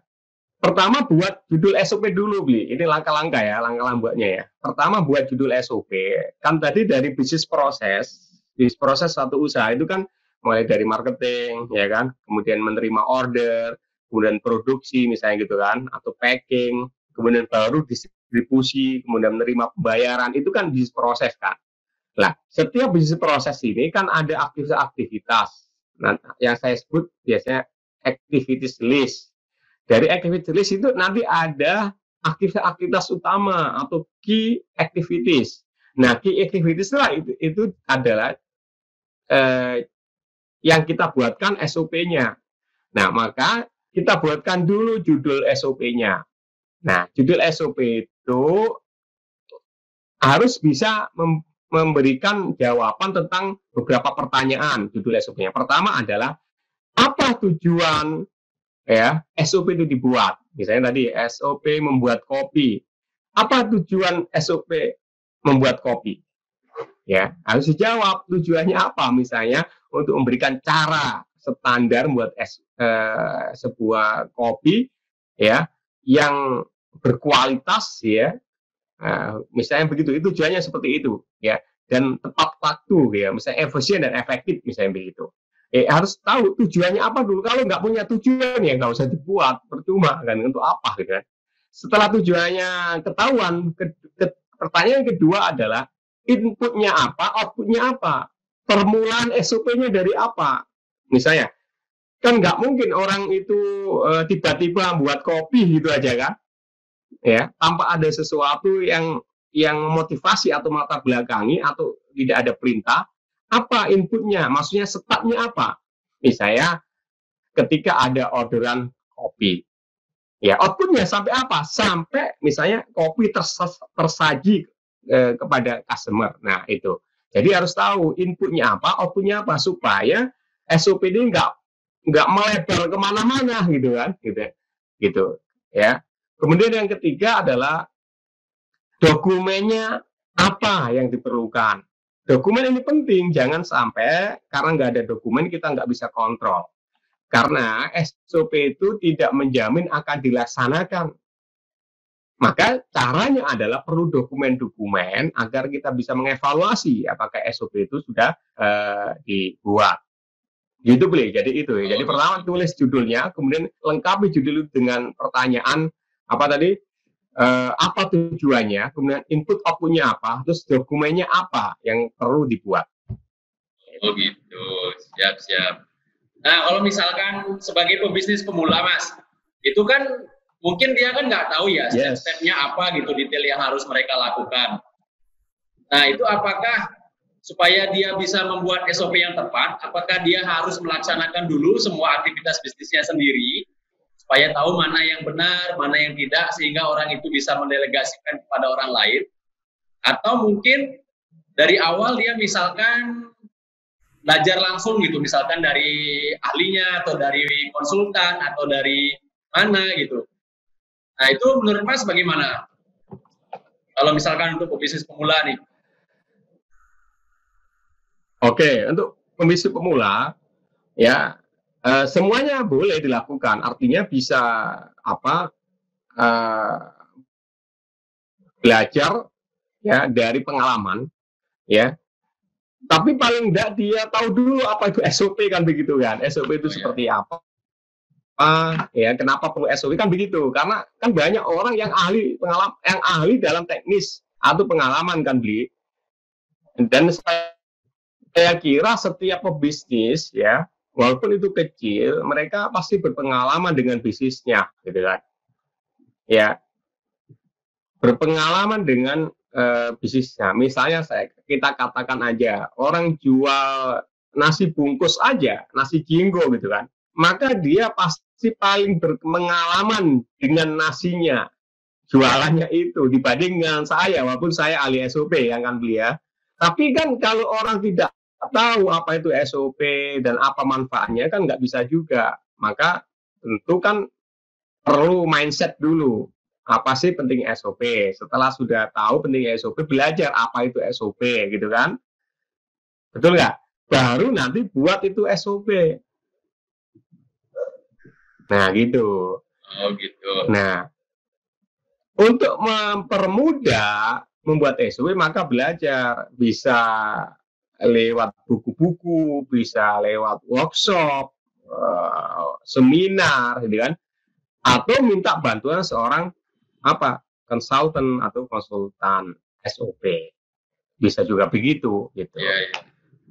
Pertama buat judul SOP dulu, Bli. Ini langkah-langkah ya, langkah-langkahnya ya. Pertama buat judul SOP. Kan tadi dari bisnis proses satu usaha itu kan mulai dari marketing, ya kan, kemudian menerima order, kemudian produksi misalnya gitu kan, atau packing, kemudian baru distribusi, kemudian menerima pembayaran, itu kan bisnis proses kan. Nah, setiap bisnis proses ini kan ada aktivitas. Nah, yang saya sebut biasanya activities list. Dari activities list itu nanti ada aktivitas utama atau key activities. Nah, key activities lah itu adalah yang kita buatkan SOP-nya. Nah, maka kita buatkan dulu judul SOP-nya. Nah, judul SOP itu harus bisa memberikan jawaban tentang beberapa pertanyaan judul SOP-nya. Pertama adalah, apa tujuan ya SOP itu dibuat? Misalnya tadi SOP membuat kopi. Apa tujuan SOP membuat kopi? Ya, harus dijawab tujuannya apa, misalnya untuk memberikan cara standar buat sebuah kopi ya yang berkualitas ya, misalnya begitu, itu tujuannya seperti itu ya, dan tepat waktu ya, misalnya efisien dan efektif misalnya begitu. Harus tahu tujuannya apa dulu. Kalau nggak punya tujuan ya nggak usah dibuat, percuma kan, untuk apa gitu kan. Setelah tujuannya ketahuan, pertanyaan kedua adalah inputnya apa, outputnya apa, permulaan SOP-nya dari apa. Misalnya, kan nggak mungkin orang itu tiba-tiba buat kopi gitu aja kan, ya, tanpa ada sesuatu yang motivasi atau mata belakangi atau tidak ada perintah. Apa inputnya? Maksudnya stepnya apa? Misalnya, ketika ada orderan kopi, ya outputnya sampai apa? Sampai misalnya kopi tersaji kepada customer. Nah, itu. Jadi harus tahu inputnya apa, outputnya apa, supaya SOP ini nggak melebar kemana-mana gitu kan, gitu ya. Kemudian yang ketiga adalah dokumennya apa yang diperlukan. Dokumen ini penting, jangan sampai karena nggak ada dokumen kita nggak bisa kontrol. Karena SOP itu tidak menjamin akan dilaksanakan. Maka caranya adalah perlu dokumen-dokumen agar kita bisa mengevaluasi apakah SOP itu sudah dibuat. Gitu, Bli. Jadi itu. Jadi pertama tulis judulnya, kemudian lengkapi judul itu dengan pertanyaan apa tadi? apa tujuannya, kemudian input outputnya apa, terus dokumennya apa yang perlu dibuat. Oh gitu, siap. Nah, kalau misalkan sebagai pebisnis pemula, Mas, itu kan mungkin dia kan nggak tahu ya step-stepnya apa gitu, detail yang harus mereka lakukan. Nah, itu apakah supaya dia bisa membuat SOP yang tepat, apakah dia harus melaksanakan dulu semua aktivitas bisnisnya sendiri, supaya tahu mana yang benar, mana yang tidak, sehingga orang itu bisa mendelegasikan kepada orang lain? Atau mungkin dari awal dia misalkan belajar langsung gitu, misalkan dari ahlinya, atau dari konsultan, atau dari mana gitu. Nah, itu menurut Mas bagaimana? Kalau misalkan untuk pebisnis pemula nih. Oke, untuk pebisnis pemula, ya semuanya boleh dilakukan. Artinya bisa belajar ya dari pengalaman, ya. Tapi paling enggak dia tahu dulu apa itu SOP kan begitu kan. SOP itu seperti apa? Ya, kenapa perlu SOP kan begitu? Karena kan banyak orang yang ahli pengalaman, yang ahli dalam teknis atau pengalaman kan, Bli. Dan saya kira setiap pebisnis ya, walaupun itu kecil, mereka pasti berpengalaman dengan bisnisnya, gitu kan? Ya, berpengalaman dengan bisnisnya. Misalnya kita katakan aja orang jual nasi bungkus aja, nasi jinggo gitu kan, maka dia pasti paling berpengalaman dengan nasinya, jualannya itu dibanding dengan saya, walaupun saya ahli SOP yang kan beli ya. Tapi kan kalau orang tidak tahu apa itu SOP dan apa manfaatnya kan nggak bisa juga. Maka tentu kan perlu mindset dulu. Apa sih penting SOP? Setelah sudah tahu penting SOP, belajar apa itu SOP gitu kan. Betul nggak? Baru nanti buat itu SOP. Nah gitu. Oh gitu. Nah, untuk mempermudah membuat SOP maka belajar, bisa lewat buku-buku, bisa lewat workshop, seminar, gitu kan, atau minta bantuan seorang konsultan atau konsultan SOP, bisa juga begitu, gitu.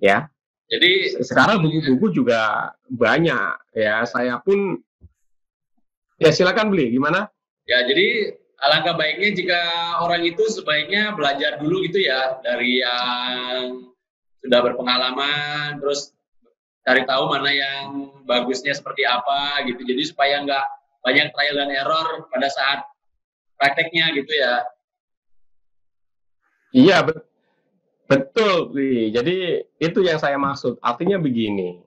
Ya. Jadi sekarang buku-buku juga banyak, ya. Saya pun, ya silakan beli, gimana? Ya, jadi alangkah baiknya jika orang itu sebaiknya belajar dulu gitu ya, dari yang sudah berpengalaman, terus cari tahu mana yang bagusnya seperti apa gitu. Jadi supaya nggak banyak trial dan error pada saat prakteknya gitu ya. Iya, betul. Jadi itu yang saya maksud. Artinya begini.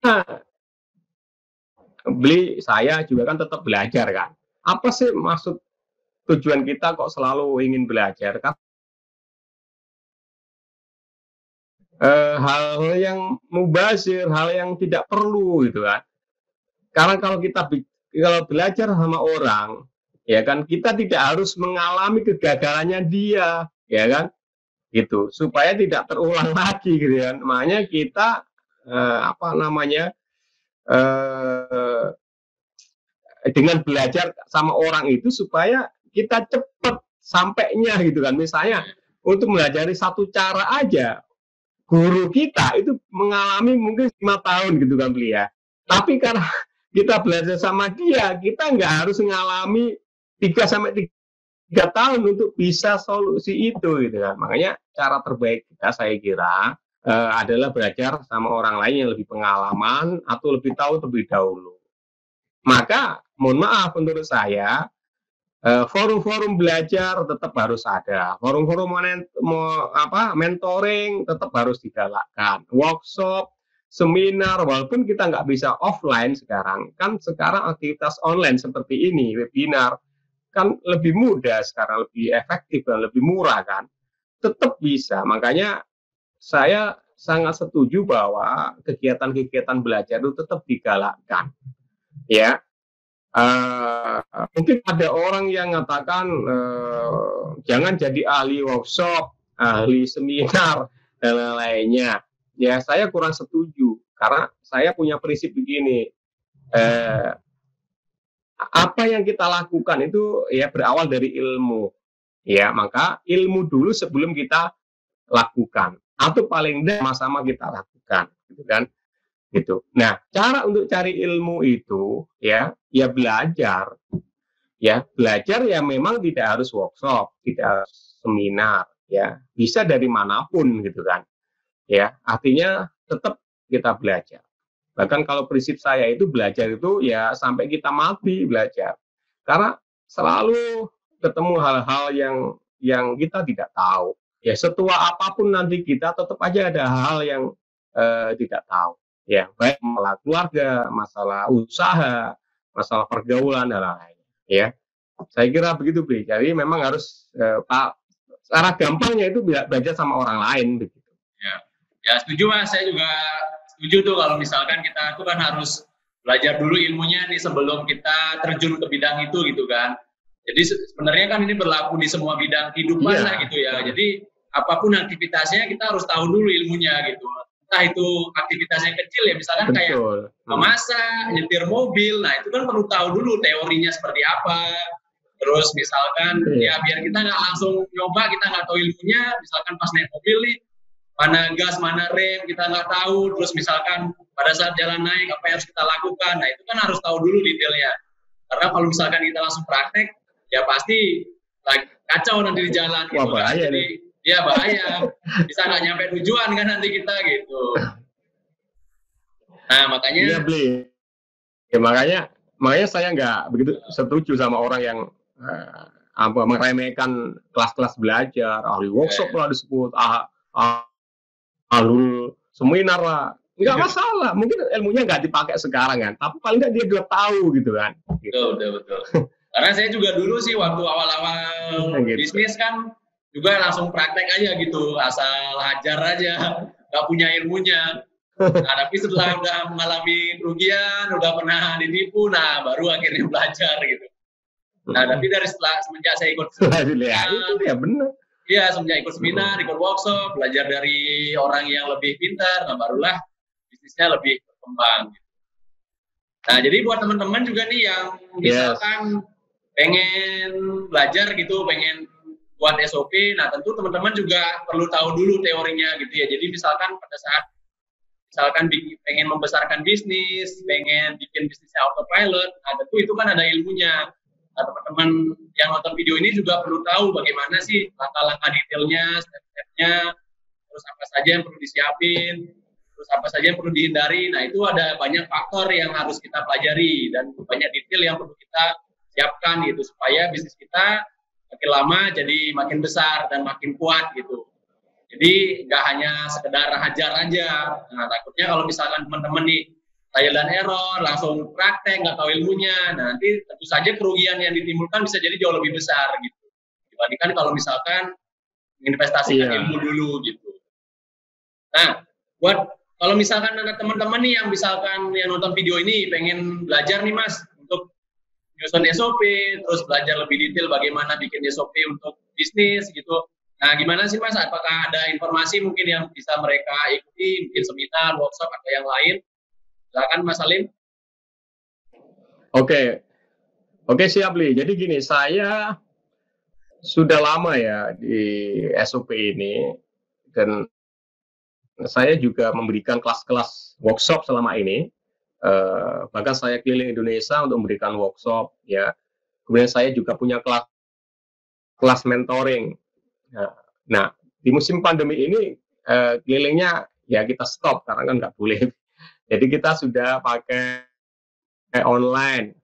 Nah, saya juga kan tetap belajar kan. Apa sih maksud tujuan kita kok selalu ingin belajar? Kan hal yang mubazir, hal yang tidak perlu gitu kan. Karena kalau belajar sama orang, ya kan, kita tidak harus mengalami kegagalannya dia, ya kan, gitu, supaya tidak terulang lagi gitu kan. Makanya kita dengan belajar sama orang itu supaya kita cepat sampainya gitu kan. Misalnya untuk melajari satu cara aja, guru kita itu mengalami mungkin 5 tahun gitu kan beli ya. Tapi karena kita belajar sama dia, kita nggak harus mengalami 3-3 tahun untuk bisa solusi itu gitu kan. Makanya cara terbaik kita, saya kira, adalah belajar sama orang lain yang lebih pengalaman atau lebih tahu terlebih dahulu. Maka mohon maaf, menurut saya forum-forum belajar tetap harus ada, forum-forum mentoring tetap harus digalakkan, workshop, seminar, walaupun kita nggak bisa offline sekarang, kan sekarang aktivitas online seperti ini, webinar, kan lebih mudah sekarang, lebih efektif dan lebih murah kan, tetap bisa. Makanya saya sangat setuju bahwa kegiatan-kegiatan belajar itu tetap digalakkan, ya. Mungkin ada orang yang mengatakan jangan jadi ahli workshop, ahli seminar dan lain-lainnya. Ya, saya kurang setuju karena saya punya prinsip begini. apa yang kita lakukan itu ya berawal dari ilmu. Ya, maka ilmu dulu sebelum kita lakukan atau paling tidak sama-sama kita lakukan, gitu kan? Gitu. Nah, cara untuk cari ilmu itu ya belajar. Ya, belajar ya memang tidak harus workshop, tidak harus seminar, ya. Bisa dari manapun gitu kan. Ya, artinya tetap kita belajar. Bahkan kalau prinsip saya itu belajar itu ya sampai kita mati belajar. Karena selalu ketemu hal-hal yang kita tidak tahu. Ya, setua apapun nanti kita tetap aja ada hal yang tidak tahu. Ya, baik masalah keluarga, masalah usaha, masalah pergaulan dan lain-lain. Ya, saya kira begitu, Bri. Jadi memang harus cara gampangnya itu belajar sama orang lain begitu. Ya setuju Mas. Saya juga setuju tuh kalau misalkan kita tuh kan harus belajar dulu ilmunya nih sebelum kita terjun ke bidang itu gitu kan. Jadi sebenarnya kan ini berlaku di semua bidang kehidupan lah gitu ya. Jadi apapun aktivitasnya kita harus tahu dulu ilmunya gitu. Entah itu aktivitasnya kecil ya, misalkan kayak memasak, nyetir mobil, nah itu kan perlu tahu dulu teorinya seperti apa. Terus misalkan ya biar kita nggak langsung nyoba, kita nggak tahu ilmunya, misalkan pas naik mobil nih, mana gas, mana rem, kita nggak tahu. Terus misalkan pada saat jalan naik, apa yang harus kita lakukan, nah itu kan harus tahu dulu detailnya. Karena kalau misalkan kita langsung praktek, ya pasti kacau nanti di jalan. Gitu, bahaya jadi, ya bahaya, bisa nggak nyampe tujuan kan nanti kita gitu. Nah makanya. Iya, Bli. Ya, makanya saya nggak begitu setuju sama orang yang meremehkan kelas-kelas belajar, ahli workshop lah disebut, alur seminar lah. Nggak masalah, mungkin ilmunya nggak dipakai sekarang kan, tapi paling nggak dia udah tahu gitu kan. Betul. Karena saya juga dulu sih waktu awal-awal bisnis kan juga langsung praktek aja gitu, asal hajar aja, nggak punya ilmunya. Nah, tapi setelah udah mengalami kerugian, udah pernah ditipu, nah baru akhirnya belajar gitu. Nah, tapi dari semenjak saya ikut seminar, itu ya benar. Iya, semenjak ikut seminar, ikut workshop, belajar dari orang yang lebih pintar, nah barulah bisnisnya lebih berkembang. Nah, jadi buat teman-teman juga nih yang misalkan pengen belajar gitu, pengen buat SOP, nah tentu teman-teman juga perlu tahu dulu teorinya gitu ya. Jadi misalkan pada saat pengen membesarkan bisnis, pengen bikin bisnisnya autopilot, nah tentu itu kan ada ilmunya. Nah, teman-teman yang nonton video ini juga perlu tahu bagaimana sih langkah-langkah detailnya, step-stepnya, terus apa saja yang perlu disiapin, terus apa saja yang perlu dihindari. Nah itu ada banyak faktor yang harus kita pelajari dan banyak detail yang perlu kita siapkan gitu supaya bisnis kita makin lama jadi makin besar dan makin kuat gitu. Jadi nggak hanya sekedar hajar aja. Nah takutnya kalau misalkan teman-teman nih trial dan error, langsung praktek, nggak tahu ilmunya, nah nanti tentu saja kerugian yang ditimbulkan bisa jadi jauh lebih besar gitu. Dibandingkan kalau misalkan menginvestasikan ilmu dulu gitu. Nah, buat kalau misalkan ada teman-teman nih yang misalkan yang nonton video ini pengen belajar nih Mas untuk nyusun SOP, terus belajar lebih detail bagaimana bikin SOP untuk bisnis gitu. Nah, gimana sih Mas? Apakah ada informasi mungkin yang bisa mereka ikuti, mungkin seminar, workshop, atau yang lain? Silakan Mas Salim. Oke, siap Li. Jadi gini, saya sudah lama ya di SOP ini, dan saya juga memberikan kelas-kelas workshop selama ini. Bahkan saya keliling Indonesia untuk memberikan workshop. Ya, kemudian saya juga punya kelas mentoring. Nah, di musim pandemi ini kelilingnya ya kita stop karena kan nggak boleh. Jadi kita sudah pakai online.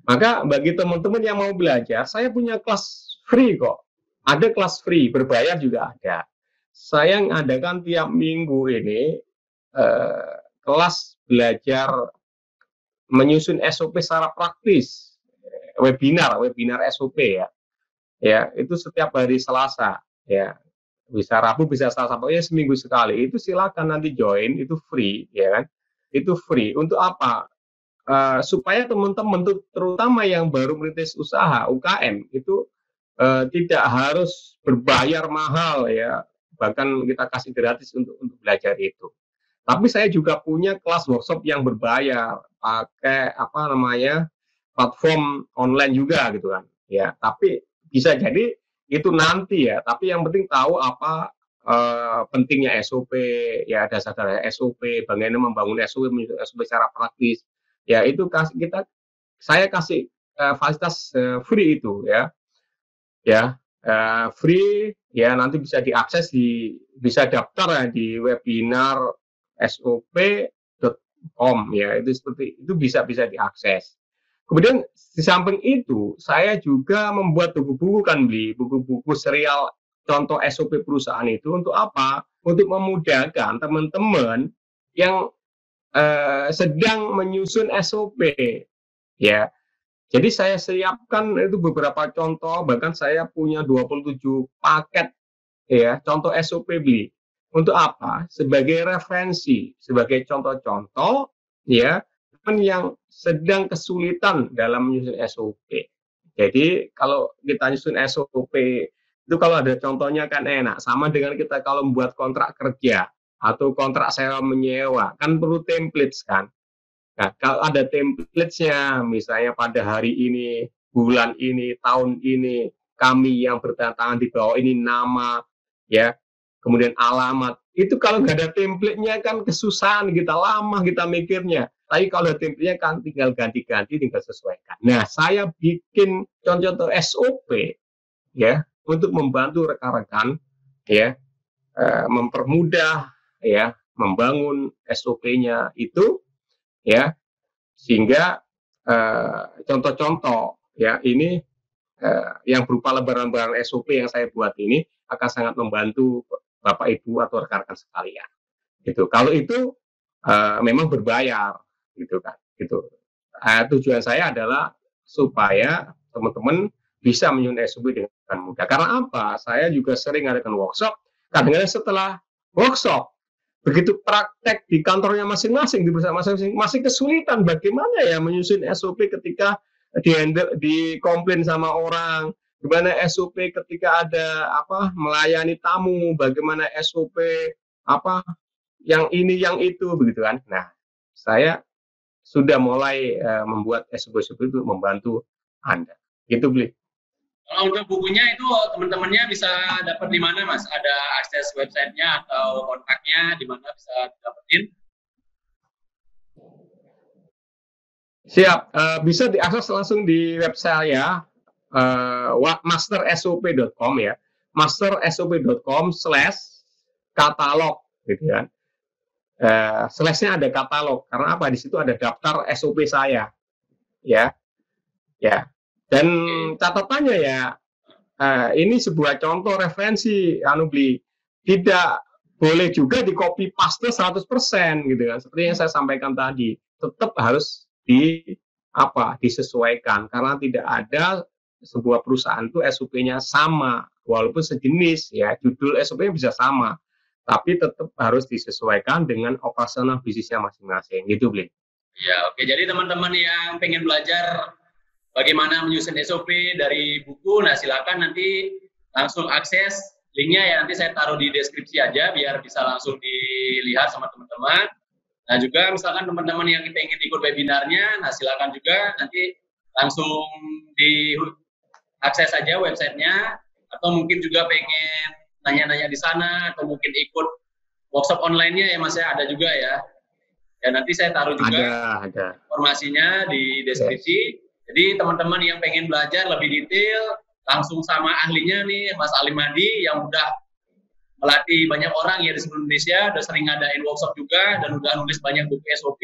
Maka bagi teman-teman yang mau belajar, saya punya kelas free kok. Ada kelas free, berbayar juga ada. Saya ngadakan tiap minggu ini kelas belajar menyusun SOP secara praktis. Webinar SOP ya. Ya, itu setiap hari Selasa, ya. Bisa Rabu, bisa Selasa, pokoknya seminggu sekali. Itu silakan nanti join, itu free, ya kan? Itu free. Untuk apa? Supaya teman-teman, terutama yang baru merintis usaha UKM, itu tidak harus berbayar mahal, ya. Bahkan kita kasih gratis untuk belajar itu. Tapi saya juga punya kelas workshop yang berbayar, pakai platform online juga gitu kan. Ya, tapi bisa jadi itu nanti ya. Tapi yang penting tahu apa pentingnya SOP, ya dasar-dasar SOP, bagaimana membangun SOP, SOP secara praktis. Ya itu saya kasih fasilitas free itu ya free ya, nanti bisa diakses bisa daftar ya di webinar sop.com ya, itu seperti itu bisa diakses. Kemudian di samping itu saya juga membuat buku-buku kan, buku-buku serial contoh SOP perusahaan itu untuk apa? Untuk memudahkan teman-teman yang sedang menyusun SOP ya. Jadi saya siapkan itu beberapa contoh, bahkan saya punya 27 paket ya contoh SOP beli. Untuk apa? Sebagai referensi, sebagai contoh-contoh ya yang sedang kesulitan dalam menyusun SOP. Jadi kalau kita nyusun SOP itu kalau ada contohnya kan enak. Sama dengan kita kalau membuat kontrak kerja atau kontrak sewa menyewa, kan perlu templates kan. Nah, kalau ada template-nya, misalnya pada hari ini, bulan ini, tahun ini, kami yang bertantangan di bawah ini nama, ya, kemudian alamat. Itu kalau nggak ada template-nya kan kesusahan, kita lama kita mikirnya. Tapi kalau ada template-nya kan tinggal ganti-ganti, tinggal sesuaikan. Nah, saya bikin contoh-contoh SOP, ya, untuk membantu rekan-rekan, ya, mempermudah, ya, membangun SOP-nya itu, ya, sehingga contoh-contoh ya ini yang berupa lembaran-lembaran SOP yang saya buat ini akan sangat membantu Bapak Ibu atau rekan-rekan sekalian gitu. Kalau itu memang berbayar gitu kan gitu. Tujuan saya adalah supaya teman-teman bisa menyusun SOP dengan mudah. Karena apa? Saya juga sering adakan workshop. Kadang-kadang setelah workshop begitu praktek di kantornya masing-masing, di perusahaan masing-masing, masih kesulitan bagaimana ya menyusun SOP ketika dikomplain sama orang, gimana SOP ketika ada melayani tamu, bagaimana SOP yang ini yang itu begitu kan. Nah, saya sudah mulai membuat SOP itu membantu Anda. Gitu, Bli. Kalau untuk bukunya itu teman-temannya bisa dapat di mana, Mas? Ada akses websitenya atau kontaknya di mana bisa dapetin? Siap, bisa diakses langsung di website ya, mastersop.com ya, mastersop.com/katalog gitu kan. Slash-nya ada katalog karena apa? Di situ ada daftar SOP saya, ya. Dan catatannya ya, ini sebuah contoh referensi, Bli. Tidak boleh juga di copy paste 100% gitu kan. Seperti yang saya sampaikan tadi, tetap harus disesuaikan karena tidak ada sebuah perusahaan itu SOP-nya sama, walaupun sejenis ya, judul SOP-nya bisa sama, tapi tetap harus disesuaikan dengan operasional bisnisnya masing-masing, gitu, Bli. Ya, oke. Jadi teman-teman yang pengen belajar bagaimana menyusun SOP dari buku, nah silakan nanti langsung akses linknya ya, nanti saya taruh di deskripsi aja biar bisa langsung dilihat sama teman-teman. Nah juga misalkan teman-teman yang pengen ikut webinarnya, nah silakan juga nanti langsung diakses aja websitenya, atau mungkin juga pengen nanya-nanya di sana, atau mungkin ikut workshop online-nya ya Mas ya, ada juga ya. Ya nanti saya taruh juga ada. Informasinya di deskripsi. Jadi teman-teman yang pengen belajar lebih detail, langsung sama ahlinya nih, Mas Ali Madi yang udah melatih banyak orang ya di seluruh Indonesia, udah sering ngadain workshop juga, dan udah nulis banyak buku SOP.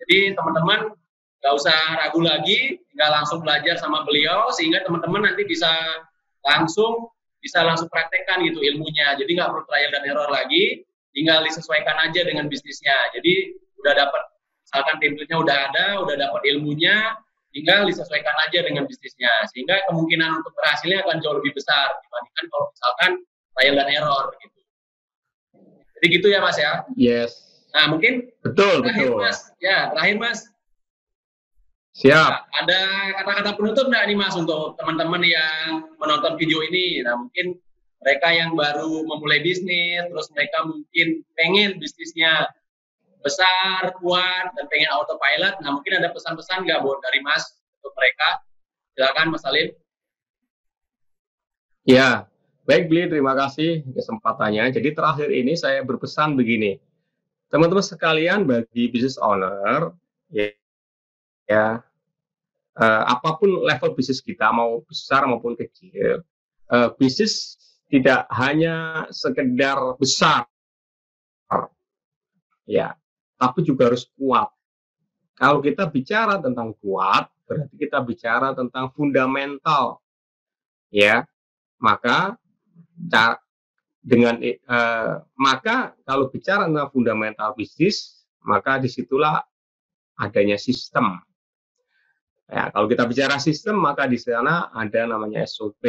Jadi teman-teman nggak usah ragu lagi, tinggal langsung belajar sama beliau, sehingga teman-teman nanti bisa langsung praktekkan gitu ilmunya. Jadi nggak perlu trial dan error lagi, tinggal disesuaikan aja dengan bisnisnya. Jadi udah dapat, misalkan template-nya udah ada, udah dapat ilmunya, tinggal disesuaikan aja dengan bisnisnya, sehingga kemungkinan untuk berhasilnya akan jauh lebih besar dibandingkan kalau misalkan trial dan error gitu. Jadi gitu ya Mas ya. Yes. Nah mungkin betul. Mas, ya terakhir Mas. Siap. Nah, ada kata-kata penutup nggak nih Mas untuk teman-teman yang menonton video ini? Nah mungkin mereka yang baru memulai bisnis, terus mereka mungkin pengen bisnisnya besar, kuat, dan pengen autopilot. Nah, mungkin ada pesan-pesan nggak buat dari Mas untuk mereka. Silakan Mas Salim. Ya, baik Bli, terima kasih kesempatannya. Jadi terakhir ini saya berpesan begini, teman-teman sekalian, bagi business owner, ya apapun level bisnis kita, mau besar maupun kecil, bisnis tidak hanya sekedar besar, ya, tapi juga harus kuat. Kalau kita bicara tentang kuat, berarti kita bicara tentang fundamental, ya. Maka maka kalau bicara tentang fundamental bisnis, maka disitulah adanya sistem. Ya, kalau kita bicara sistem, maka di sana ada namanya SOP,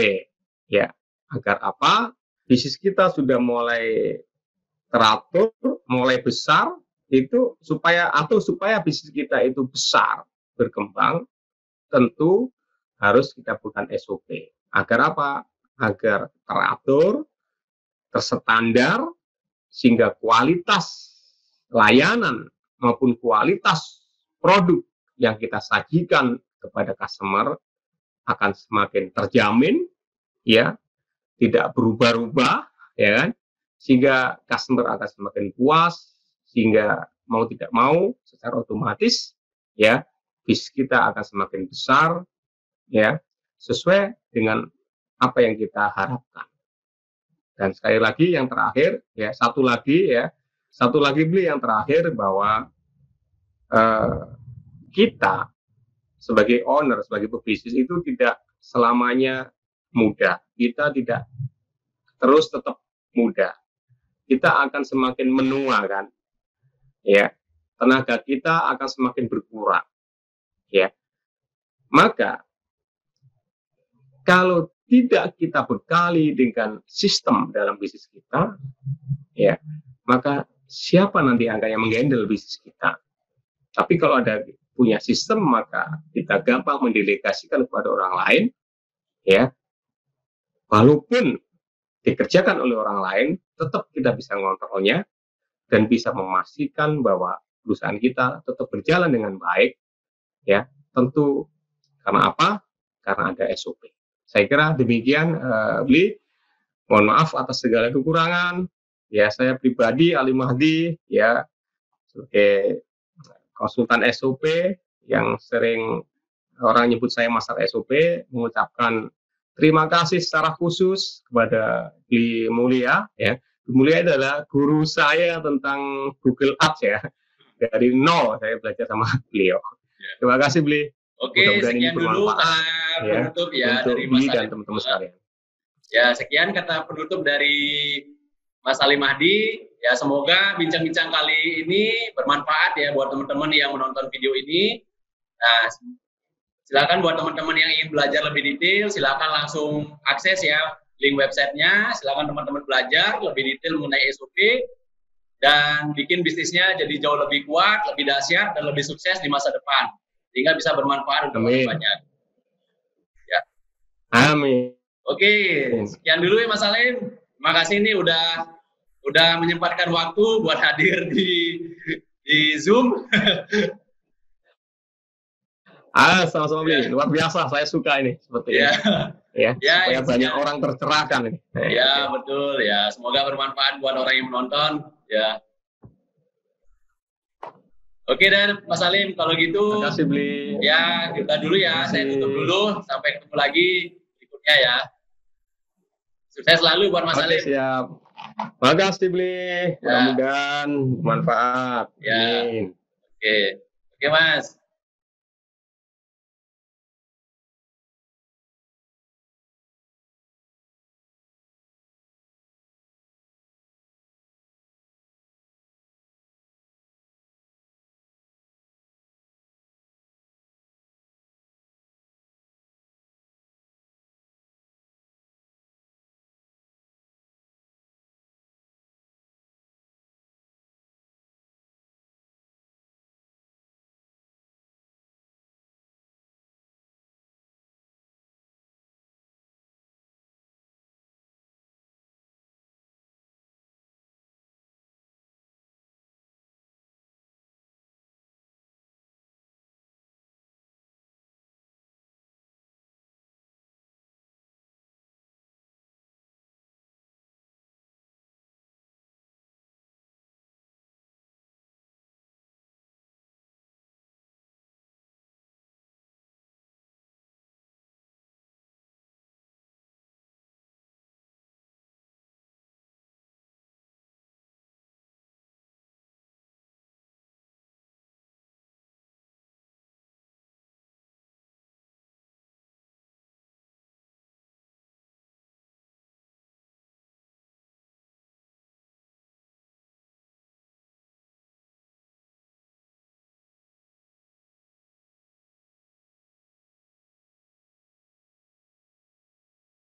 ya. Agar apa? Bisnis kita sudah mulai teratur, mulai besar, itu supaya bisnis kita itu besar, berkembang, tentu harus kita bukan SOP. Agar apa? Agar teratur, terstandar, sehingga kualitas layanan maupun kualitas produk yang kita sajikan kepada customer akan semakin terjamin, ya, tidak berubah-ubah, ya kan, sehingga customer akan semakin puas, sehingga mau tidak mau secara otomatis, ya, bisnis kita akan semakin besar, ya, sesuai dengan apa yang kita harapkan. Dan sekali lagi yang terakhir, ya, satu lagi Bli, yang terakhir, bahwa kita sebagai owner, sebagai pebisnis itu tidak selamanya mudah. Kita tidak terus tetap muda. Kita akan semakin menua, kan, ya, tenaga kita akan semakin berkurang, ya. Maka kalau tidak kita bekali dengan sistem dalam bisnis kita, ya, maka siapa nanti yang akan menghandle bisnis kita? Tapi kalau ada punya sistem, maka kita gampang mendelegasikan kepada orang lain, ya. Walaupun dikerjakan oleh orang lain, tetap kita bisa mengontrolnya dan bisa memastikan bahwa perusahaan kita tetap berjalan dengan baik, ya. Tentu karena apa? Karena ada SOP. Saya kira demikian, Bli. Mohon maaf atas segala kekurangan. Ya, saya pribadi, Ali Mahdi, ya, sebagai konsultan SOP yang sering orang nyebut saya Master SOP, mengucapkan terima kasih secara khusus kepada Bli Mulia. Ya, Bli Mulia adalah guru saya tentang Google Ads, ya. Dari nol saya belajar sama beliau. Terima kasih, Bli. Oke, sekian dulu kata penutup, ya, dari Mas dan teman-teman sekalian. Ya, sekian kata penutup dari Mas Ali Mahdi. Ya, semoga bincang-bincang kali ini bermanfaat, ya, buat teman-teman yang menonton video ini. Nah, silakan buat teman-teman yang ingin belajar lebih detail, silakan langsung akses, ya, link websitenya. Silakan teman-teman belajar lebih detail mengenai SOP dan bikin bisnisnya jadi jauh lebih kuat, lebih dahsyat, dan lebih sukses di masa depan, sehingga bisa bermanfaat untuk orang banyak. Ya. Amin. Oke, sekian dulu ya Mas Salim. Terima kasih nih udah menyempatkan waktu buat hadir di Zoom. Sama-sama Bli. Luar biasa, saya suka ini seperti ini. Ya, supaya banyak orang tercerahkan ini. Ya, betul, ya. Semoga bermanfaat buat orang yang menonton, ya. Oke dan Mas Salim, kalau gitu, terima kasih, Bli. Ya, kita dulu ya, saya tutup dulu, sampai ketemu lagi berikutnya, ya. Sukses selalu buat Mas Salim. Siap. Terima kasih, Bli. Mudah-mudahan bermanfaat. Ya. Amin. Oke, Mas.